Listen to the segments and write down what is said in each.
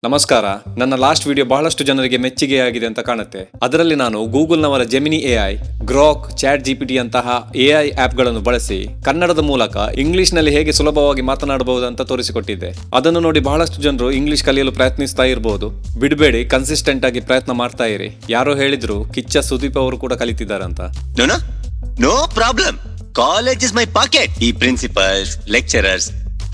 ನಮಸ್ಕಾರ. ನನ್ನ last video ಬಹಳಷ್ಟು ಜನರಿಗೆ ಮೆಚ್ಚುಗೆಯಾಗಿದೆ ಅಂತ ಕಾಣುತ್ತೆ. ಅದರಲ್ಲಿ ನಾನು ಗೂಗಲ್ನವರ ಜೆಮಿನಿ ಎಐ, ಗ್ರಾಕ್, ಚಾಟ್ ಜಿಪಿಟಿ ಅಂತಹ ಎಐ ಆಪ್ಗಳನ್ನು ಬಳಸಿ ಕನ್ನಡದ ಮೂಲಕ ಇಂಗ್ಲಿಷ್ನಲ್ಲಿ ಹೇಗೆ ಸುಲಭವಾಗಿ ಮಾತನಾಡಬಹುದು ಅಂತ ತೋರಿಸಿಕೊಟ್ಟಿದ್ದೆ. ಅದನ್ನು ನೋಡಿ ಬಹಳಷ್ಟು ಜನರು ಇಂಗ್ಲಿಷ್ ಕಲಿಯಲು ಪ್ರಯತ್ನಿಸ್ತಾ ಇರಬಹುದು. ಬಿಡಬೇಡಿ, ಕನ್ಸಿಸ್ಟೆಂಟ್ ಆಗಿ ಪ್ರಯತ್ನ ಮಾಡ್ತಾ ಇರಿ. ಯಾರೋ ಹೇಳಿದ್ರು ಕಿಚ್ಚ ಸುದೀಪ್ ಅವರು ಕೂಡ ಕಲಿತಿದ್ದಾರಂತ. No problem. College is my pocket. ಈ principals, lecturers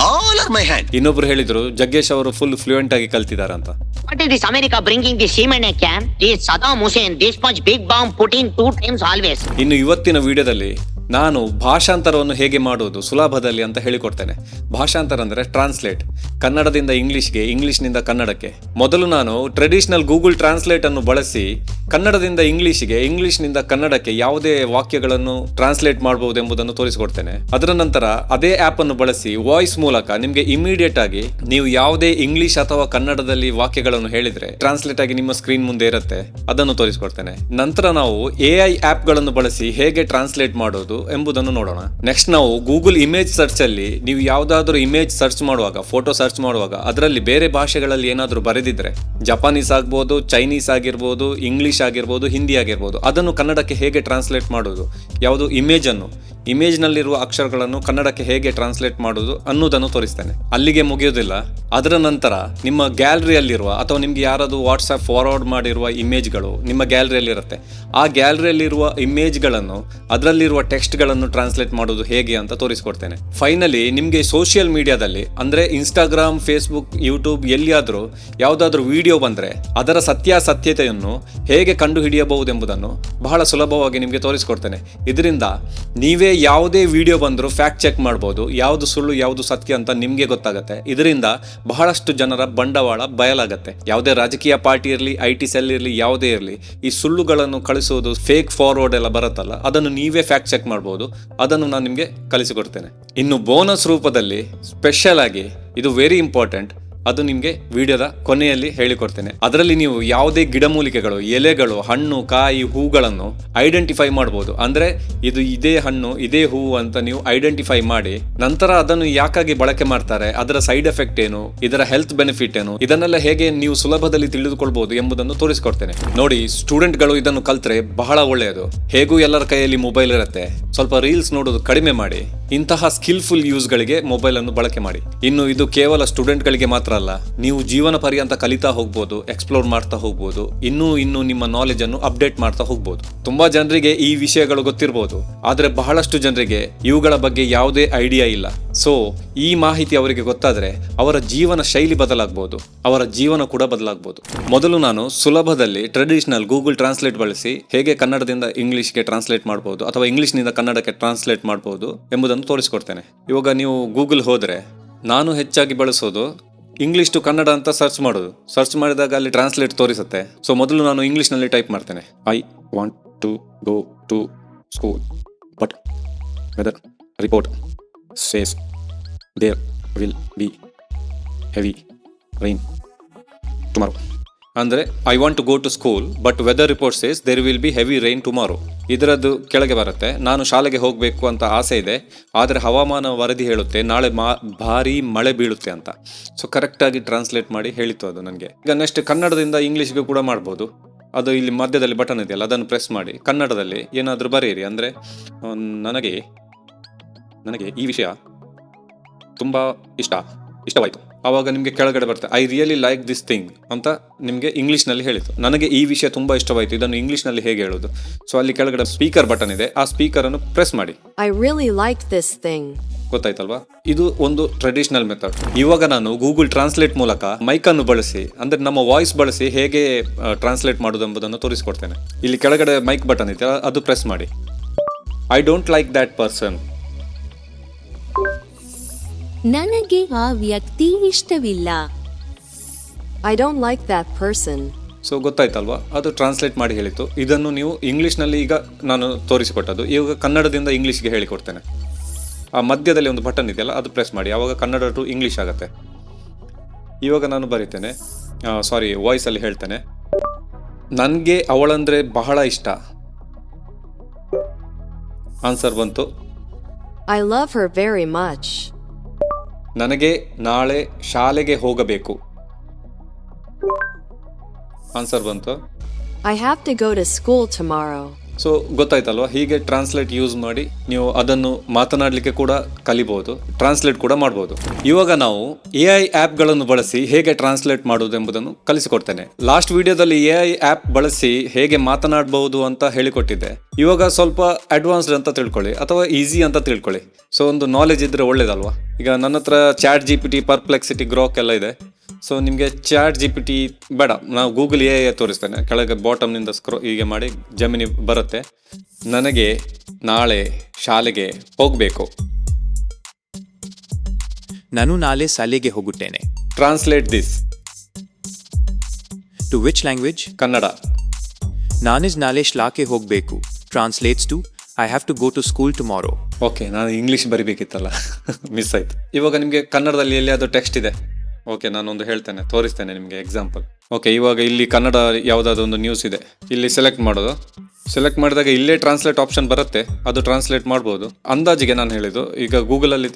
all are my hand. ಇನ್ನೊಬ್ರು ಹೇಳಿದ್ರು ಜಗ್ಗೇಶ್ ಅವರು ಫುಲ್ ಫ್ಲೂಯೆಂಟ್ ಆಗಿ ಕಲ್ತಿದಾರಂತ. What is this America bringing this Seaman camp? This Saddam Hussein, this much big bomb Putin 2 times always. ಇನ್ನು ಇವತ್ತಿನ ವಿಡಿಯೋದಲ್ಲಿ ನಾನು ಭಾಷಾಂತರವನ್ನು ಹೇಗೆ ಮಾಡುವುದು ಸುಲಭದಲ್ಲಿ ಅಂತ ಹೇಳಿಕೊಡ್ತೇನೆ. ಭಾಷಾಂತರ ಅಂದರೆ ಟ್ರಾನ್ಸ್ಲೇಟ್, ಕನ್ನಡದಿಂದ ಇಂಗ್ಲಿಷ್ಗೆ, ಇಂಗ್ಲಿಷ್ನಿಂದ ಕನ್ನಡಕ್ಕೆ. ಮೊದಲು ನಾನು ಟ್ರೆಡಿಷನಲ್ ಗೂಗಲ್ ಟ್ರಾನ್ಸ್ಲೇಟ್ ಅನ್ನು ಬಳಸಿ ಕನ್ನಡದಿಂದ ಇಂಗ್ಲಿಷ್ಗೆ, ಇಂಗ್ಲಿಷ್ನಿಂದ ಕನ್ನಡಕ್ಕೆ ಯಾವುದೇ ವಾಕ್ಯಗಳನ್ನು ಟ್ರಾನ್ಸ್ಲೇಟ್ ಮಾಡಬಹುದು ಎಂಬುದನ್ನು ತೋರಿಸಿಕೊಡ್ತೇನೆ. ಅದರ ನಂತರ ಅದೇ ಆಪ್ ಅನ್ನು ಬಳಸಿ ವಾಯ್ಸ್ ಮೂಲಕ ನಿಮಗೆ ಇಮಿಡಿಯೇಟ್ ಆಗಿ ನೀವು ಯಾವುದೇ ಇಂಗ್ಲಿಷ್ ಅಥವಾ ಕನ್ನಡದಲ್ಲಿ ವಾಕ್ಯಗಳನ್ನು ಹೇಳಿದ್ರೆ ಟ್ರಾನ್ಸ್ಲೇಟ್ ಆಗಿ ನಿಮ್ಮ ಸ್ಕ್ರೀನ್ ಮುಂದೆ ಇರುತ್ತೆ, ಅದನ್ನು ತೋರಿಸಿಕೊಡ್ತೇನೆ. ನಂತರ ನಾವು ಎಐ ಆಪ್ ಗಳನ್ನು ಬಳಸಿ ಹೇಗೆ ಟ್ರಾನ್ಸ್ಲೇಟ್ ಮಾಡೋದು ಎಂಬುದನ್ನು ನೋಡೋಣ. ನೆಕ್ಸ್ಟ್ ನಾವು ಗೂಗಲ್ ಇಮೇಜ್ ಸರ್ಚ್ ಅಲ್ಲಿ ನೀವು ಯಾವುದಾದ್ರೂ ಇಮೇಜ್ ಸರ್ಚ್ ಮಾಡುವಾಗ, ಫೋಟೋ ಸರ್ಚ್ ಮಾಡುವಾಗ ಅದರಲ್ಲಿ ಬೇರೆ ಭಾಷೆಗಳಲ್ಲಿ ಏನಾದರೂ ಬರೆದಿದ್ರೆ, ಜಪಾನೀಸ್ ಆಗ್ಬೋದು, ಚೈನೀಸ್ ಆಗಿರ್ಬೋದು, ಇಂಗ್ಲಿಷ್ ಆಗಿರ್ಬೋದು, ಹಿಂದಿ ಆಗಿರ್ಬೋದು, ಅದನ್ನು ಕನ್ನಡಕ್ಕೆ ಹೇಗೆ ಟ್ರಾನ್ಸ್ಲೇಟ್ ಮಾಡೋದು, ಯಾವುದು ಇಮೇಜ್ ನಲ್ಲಿರುವ ಅಕ್ಷರಗಳನ್ನು ಕನ್ನಡಕ್ಕೆ ಹೇಗೆ ಟ್ರಾನ್ಸ್ಲೇಟ್ ಮಾಡೋದು ಅನ್ನೋದನ್ನು ತೋರಿಸ್ತೇನೆ. ಅಲ್ಲಿಗೆ ಮುಗಿಯೋದಿಲ್ಲ. ಅದರ ನಂತರ ನಿಮ್ಮ ಗ್ಯಾಲರಿಯಲ್ಲಿರುವ ಅಥವಾ ನಿಮ್ಗೆ ಯಾರಾದರೂ ವಾಟ್ಸ್ಆಪ್ ಫಾರ್ವರ್ಡ್ ಮಾಡಿರುವ ಇಮೇಜ್ಗಳು ನಿಮ್ಮ ಗ್ಯಾಲರಿಯಲ್ಲಿರುತ್ತೆ. ಆ ಗ್ಯಾಲರಿಯಲ್ಲಿರುವ ಇಮೇಜ್ಗಳನ್ನು, ಅದರಲ್ಲಿರುವ ಟೆಕ್ಸ್ಟ್ಗಳನ್ನು ಟ್ರಾನ್ಸ್ಲೇಟ್ ಮಾಡೋದು ಹೇಗೆ ಅಂತ ತೋರಿಸ್ಕೊಡ್ತೇನೆ. ಫೈನಲಿ ನಿಮಗೆ ಸೋಷಿಯಲ್ ಮೀಡಿಯಾದಲ್ಲಿ ಅಂದರೆ ಇನ್ಸ್ಟಾಗ್ರಾಮ್, ಫೇಸ್ಬುಕ್, ಯೂಟ್ಯೂಬ್ ಎಲ್ಲಿಯಾದರೂ ಯಾವುದಾದ್ರೂ ವಿಡಿಯೋ ಬಂದರೆ ಅದರ ಸತ್ಯಾಸತ್ಯತೆಯನ್ನು ಹೇಗೆ ಕಂಡುಹಿಡಿಯಬಹುದೆಂಬುದನ್ನು ಬಹಳ ಸುಲಭವಾಗಿ ನಿಮಗೆ ತೋರಿಸ್ಕೊಡ್ತೇನೆ. ಇದರಿಂದ ನೀವೇ ಯಾವುದೇ ವಿಡಿಯೋ ಬಂದರೂ ಫ್ಯಾಕ್ಟ್ ಚೆಕ್ ಮಾಡ್ಬೋದು. ಯಾವುದು ಸುಳ್ಳು, ಯಾವುದು ಸತ್ಯ ಅಂತ ನಿಮಗೆ ಗೊತ್ತಾಗುತ್ತೆ. ಇದರಿಂದ ಬಹಳಷ್ಟು ಜನರ ಬಂಡವಾಳ ಬಯಲಾಗತ್ತೆ. ಯಾವುದೇ ರಾಜಕೀಯ ಪಾರ್ಟಿ ಇರಲಿ, IT ಸೆಲ್ ಇರಲಿ, ಯಾವುದೇ ಇರಲಿ, ಈ ಸುಳ್ಳುಗಳನ್ನು ಕಳಿಸೋದು, ಫೇಕ್ ಫಾರ್ವರ್ಡ್ ಎಲ್ಲ ಬರುತ್ತಲ್ಲ, ಅದನ್ನು ನೀವೇ ಫ್ಯಾಕ್ಟ್ ಚೆಕ್ ಮಾಡ್ಬೋದು. ಅದನ್ನು ನಾನು ನಿಮಗೆ ಕಲಿಸಿಕೊಡ್ತೇನೆ. ಇನ್ನು ಬೋನಸ್ ರೂಪದಲ್ಲಿ ಸ್ಪೆಷಲ್ ಆಗಿ, ಇದು ವೆರಿ ಇಂಪಾರ್ಟೆಂಟ್, ಅದು ನಿಮಗೆ ವಿಡಿಯೋದ ಕೊನೆಯಲ್ಲಿ ಹೇಳಿಕೊಡ್ತೇನೆ. ಅದರಲ್ಲಿ ನೀವು ಯಾವುದೇ ಗಿಡಮೂಲಿಕೆಗಳು, ಎಲೆಗಳು, ಹಣ್ಣು, ಕಾಯಿ, ಹೂಗಳನ್ನು ಐಡೆಂಟಿಫೈ ಮಾಡ್ಬೋದು. ಅಂದ್ರೆ ಇದು ಇದೇ ಹಣ್ಣು, ಇದೇ ಹೂವು ಅಂತ ನೀವು ಐಡೆಂಟಿಫೈ ಮಾಡಿ ನಂತರ ಅದನ್ನು ಯಾಕಾಗಿ ಬಳಕೆ ಮಾಡ್ತಾರೆ, ಅದರ ಸೈಡ್ ಎಫೆಕ್ಟ್ ಏನು, ಇದರ ಹೆಲ್ತ್ ಬೆನಿಫಿಟ್ ಏನು, ಇದನ್ನೆಲ್ಲ ಹೇಗೆ ನೀವು ಸುಲಭದಲ್ಲಿ ತಿಳಿದುಕೊಳ್ಬಹುದು ಎಂಬುದನ್ನು ತೋರಿಸಿಕೊಡ್ತೇನೆ. ನೋಡಿ, ಸ್ಟೂಡೆಂಟ್ಗಳು ಇದನ್ನು ಕಲ್ತ್ರೆ ಬಹಳ ಒಳ್ಳೆಯದು. ಹೇಗೂ ಎಲ್ಲರ ಕೈಯಲ್ಲಿ ಮೊಬೈಲ್ ಇರುತ್ತೆ, ಸ್ವಲ್ಪ ರೀಲ್ಸ್ ನೋಡೋದು ಕಡಿಮೆ ಮಾಡಿ ಇಂತಹ ಸ್ಕಿಲ್ಫುಲ್ ಯೂಸ್ಗಳಿಗೆ ಮೊಬೈಲ್ ಅನ್ನು ಬಳಕೆ ಮಾಡಿ. ಇನ್ನು ಇದು ಕೇವಲ ಸ್ಟೂಡೆಂಟ್ಗಳಿಗೆ ಮಾತ್ರ ಅಲ್ಲ, ನೀವು ಜೀವನ ಪರ್ಯಂತ ಕಲಿತಾ ಹೋಗ್ಬೋದು, ಎಕ್ಸ್ಪ್ಲೋರ್ ಮಾಡ್ತಾ ಹೋಗ್ಬೋದು, ಇನ್ನೂ ನಿಮ್ಮ ನಾಲೆಜ್ ಅನ್ನು ಅಪ್ಡೇಟ್ ಮಾಡ್ತಾ ಹೋಗ್ಬೋದು. ತುಂಬಾ ಜನರಿಗೆ ಈ ವಿಷಯಗಳು ಗೊತ್ತಿರಬಹುದು, ಆದ್ರೆ ಬಹಳಷ್ಟು ಜನರಿಗೆ ಇವುಗಳ ಬಗ್ಗೆ ಯಾವುದೇ ಐಡಿಯಾ ಇಲ್ಲ. ಸೊ ಈ ಮಾಹಿತಿ ಅವರಿಗೆ ಗೊತ್ತಾದ್ರೆ ಅವರ ಜೀವನ ಶೈಲಿ ಬದಲಾಗಬಹುದು, ಅವರ ಜೀವನ ಕೂಡ ಬದಲಾಗಬಹುದು. ಮೊದಲು ನಾನು ಸುಲಭದಲ್ಲಿ ಟ್ರೆಡಿಷನಲ್ ಗೂಗಲ್ ಟ್ರಾನ್ಸ್ಲೇಟ್ ಬಳಸಿ ಹೇಗೆ ಕನ್ನಡದಿಂದ ಇಂಗ್ಲಿಷ್ಗೆ ಟ್ರಾನ್ಸ್ಲೇಟ್ ಮಾಡಬಹುದು ಅಥವಾ ಇಂಗ್ಲಿಷ್ನಿಂದ ಕನ್ನಡಕ್ಕೆ ಟ್ರಾನ್ಸ್ಲೇಟ್ ಮಾಡಬಹುದು ಎಂಬುದನ್ನು ತೋರಿಸಿಕೊಡ್ತೇನೆ. ಇವಾಗ ನೀವು ಗೂಗಲ್ ಹೋದ್ರೆ, ನಾನು ಹೆಚ್ಚಾಗಿ ಬಳಸೋದು ಇಂಗ್ಲಿಷ್ ಟು ಕನ್ನಡ ಅಂತ ಸರ್ಚ್ ಮಾಡೋದು. ಸರ್ಚ್ ಮಾಡಿದಾಗ ಅಲ್ಲಿ ಟ್ರಾನ್ಸ್ಲೇಟ್ ತೋರಿಸುತ್ತೆ. ಸೊ ಮೊದಲು ನಾನು ಇಂಗ್ಲಿಷ್ನಲ್ಲಿ ಟೈಪ್ ಮಾಡ್ತೇನೆ. I want to go to school but weather report says there will be heavy rain tomorrow. ಅಂದರೆ I want to go to school but weather report says there will be heavy rain tomorrow. ಇದರದ್ದು ಕೆಳಗೆ ಬರುತ್ತೆ, ನಾನು ಶಾಲೆಗೆ ಹೋಗಬೇಕು ಅಂತ ಆಸೆ ಇದೆ, ಆದರೆ ಹವಾಮಾನ ವರದಿ ಹೇಳುತ್ತೆ ನಾಳೆ ಭಾರಿ ಮಳೆ ಬೀಳುತ್ತೆ ಅಂತ. ಸೊ ಕರೆಕ್ಟಾಗಿ ಟ್ರಾನ್ಸ್ಲೇಟ್ ಮಾಡಿ ಹೇಳಿತ್ತು ಅದು ನನಗೆ. ಈಗ ನೆಕ್ಸ್ಟ್ ಕನ್ನಡದಿಂದ ಇಂಗ್ಲೀಷ್ಗೆ ಕೂಡ ಮಾಡ್ಬೋದು. ಅದು ಇಲ್ಲಿ ಮಧ್ಯದಲ್ಲಿ ಬಟನ್ ಇದೆಯಲ್ಲ, ಅದನ್ನು ಪ್ರೆಸ್ ಮಾಡಿ ಕನ್ನಡದಲ್ಲಿ ಏನಾದರೂ ಬರೆಯಿರಿ. ಅಂದರೆ ನನಗೆ ಈ ವಿಷಯ ತುಂಬ ಇಷ್ಟವಾಯಿತು. ಆವಾಗ ನಿಮಗೆ ಕೆಳಗಡೆ ಬರುತ್ತೆ I really like this thing ಅಂತ ನಿಮಗೆ ಇಂಗ್ಲೀಷ್ನಲ್ಲಿ ಹೇಳಿತು. ನನಗೆ ಈ ವಿಷಯ ತುಂಬ ಇಷ್ಟವಾಯಿತು, ಇದನ್ನು ಇಂಗ್ಲೀಷ್ನಲ್ಲಿ ಹೇಗೆ ಹೇಳೋದು? ಸೊ ಅಲ್ಲಿ ಕೆಳಗಡೆ ಸ್ಪೀಕರ್ ಬಟನ್ ಇದೆ, ಆ ಸ್ಪೀಕರ್ ಅನ್ನು ಪ್ರೆಸ್ ಮಾಡಿ. I really like this thing. ಗೊತ್ತಾಯ್ತಲ್ವಾ? ಇದು ಒಂದು ಟ್ರೆಡಿಷನಲ್ ಮೆಥಡ್. ಇವಾಗ ನಾನು ಗೂಗಲ್ ಟ್ರಾನ್ಸ್ಲೇಟ್ ಮೂಲಕ ಮೈಕ್ ಅನ್ನು ಬಳಸಿ, ಅಂದ್ರೆ ನಮ್ಮ ವಾಯ್ಸ್ ಬಳಸಿ ಹೇಗೆ ಟ್ರಾನ್ಸ್ಲೇಟ್ ಮಾಡೋದು ಎಂಬುದನ್ನು ತೋರಿಸ್ಕೊಡ್ತೇನೆ. ಇಲ್ಲಿ ಕೆಳಗಡೆ ಮೈಕ್ ಬಟನ್ ಇದೆ, ಅದು ಪ್ರೆಸ್ ಮಾಡಿ. I don't like that person. ನನಗೆ ಆ ವ್ಯಕ್ತಿ ಇಷ್ಟವಿಲ್ಲ. I don't like that person. So ಗೊತ್ತಾಯ್ತಲ್ವಾ? ಅದು ಟ್ರಾನ್ಸ್ಲೇಟ್ ಮಾಡಿ ಹೇಳಿತು. ಇದನ್ನು ನೀವು ಇಂಗ್ಲೀಷ್ನಲ್ಲಿ ಈಗ ನಾನು ತೋರಿಸಿಕೊಟ್ಟದ್ದು. ಇವಾಗ ಕನ್ನಡದಿಂದ ಇಂಗ್ಲೀಷ್ಗೆ ಹೇಳಿಕೊಡ್ತೇನೆ. ಆ ಮಧ್ಯದಲ್ಲಿ ಒಂದು ಬಟನ್ ಇದೆಯಲ್ಲ, ಅದು ಪ್ರೆಸ್ ಮಾಡಿ, ಆವಾಗ ಕನ್ನಡ ಟು ಇಂಗ್ಲೀಷ್ ಆಗುತ್ತೆ. ಇವಾಗ ನಾನು ಬರೀತೇನೆ, ವಾಯ್ಸಲ್ಲಿ ಹೇಳ್ತೇನೆ. ನನಗೆ ಅವಳಂದ್ರೆ ಬಹಳ ಇಷ್ಟ. ಆನ್ಸರ್ ಬಂತು, I love her very much. ನನಗೆ ನಾಳೆ ಶಾಲೆಗೆ ಹೋಗಬೇಕು. ಆನ್ಸರ್ ಬಂತು. I have to go to school tomorrow. So ಗೊತ್ತಾಯ್ತಲ್ವಾ, ಹೀಗೆ ಟ್ರಾನ್ಸ್ಲೇಟ್ ಯೂಸ್ ಮಾಡಿ ನೀವು ಅದನ್ನು ಮಾತನಾಡಲಿಕ್ಕೆ ಕೂಡ ಕಲಿಬಹುದು, ಟ್ರಾನ್ಸ್ಲೇಟ್ ಕೂಡ ಮಾಡ್ಬೋದು. ಇವಾಗ ನಾವು AI ಆ್ಯಪ್ಗಳನ್ನು ಬಳಸಿ ಹೇಗೆ ಟ್ರಾನ್ಸ್ಲೇಟ್ ಮಾಡೋದು ಎಂಬುದನ್ನು ಕಲಿಸಿಕೊಡ್ತೇನೆ. ಲಾಸ್ಟ್ ವಿಡಿಯೋದಲ್ಲಿ AI ಆ್ಯಪ್ ಬಳಸಿ ಹೇಗೆ ಮಾತನಾಡಬಹುದು ಅಂತ ಹೇಳಿಕೊಟ್ಟಿದ್ದೆ. ಇವಾಗ ಸ್ವಲ್ಪ ಅಡ್ವಾನ್ಸ್ಡ್ ಅಂತ ತಿಳ್ಕೊಳ್ಳಿ ಅಥವಾ ಈಸಿ ಅಂತ ತಿಳ್ಕೊಳ್ಳಿ. ಸೊ ಒಂದು ನಾಲೆಜ್ ಇದ್ರೆ ಒಳ್ಳೇದಲ್ವಾ. ಈಗ ನನ್ನ ಹತ್ರ ಚಾಟ್ GPT, ಪರ್ಪ್ಲೆಕ್ಸಿಟಿ, ಗ್ರೋಕ್ ಎಲ್ಲ ಇದೆ. ಸೊ ನಿಮಗೆ ಚಾಟ್ GPT ಬೇಡ, ನಾವು ಗೂಗಲ್ AI ತೋರಿಸ್ತೇನೆ. ಕೆಳಗೆ ಬಾಟಮ್ನಿಂದ ಹೀಗೆ ಮಾಡಿ ಜಮಿನಿ ಬರುತ್ತೆ. ನನಗೆ ನಾಳೆ ಶಾಲೆಗೆ ಹೋಗಬೇಕು. ನಾನು ನಾಳೆ ಶಾಲೆಗೆ ಹೋಗುತ್ತೇನೆ. Translate this to which language? Kannada. ನಾನಿಜ್ ನಾಳೆ ಶಾಲೆಗೆ ಹೋಗಬೇಕು. Translates to I have to go to school tomorrow. Okay, ನಾನು ಇಂಗ್ಲೀಷ್ ಬರಿಬೇಕಿತ್ತಲ್ಲ, ಮಿಸ್ ಆಯ್ತು. ಇವಾಗ ನಿಮಗೆ ಕನ್ನಡದಲ್ಲಿ ಎಲ್ಲಿಯಾದರೂ ಟೆಕ್ಸ್ಟ್ ಇದೆ. ಓಕೆ, ನಾನೊಂದು ಹೇಳ್ತೇನೆ, ತೋರಿಸ್ತೇನೆ ನಿಮಗೆ ಎಕ್ಸಾಂಪಲ್. ಓಕೆ, ಇವಾಗ ಇಲ್ಲಿ ಕನ್ನಡ ಯಾವುದಾದ್ರು ಒಂದು ನ್ಯೂಸ್ ಇದೆ. ಇಲ್ಲಿ ಸೆಲೆಕ್ಟ್ ಮಾಡೋದು. ಸೆಲೆಕ್ಟ್ ಮಾಡಿದಾಗ ಇಲ್ಲೇ ಟ್ರಾನ್ಸ್ಲೇಟ್ ಆಪ್ಷನ್ ಬರುತ್ತೆ, ಅದು ಟ್ರಾನ್ಸ್ಲೇಟ್ ಮಾಡ್ಬೋದು. ಅಂದಾಜಿಗೆ ನಾನು ಹೇಳಿದ್ದು, ಈಗ ಗೂಗಲಲ್ಲಿ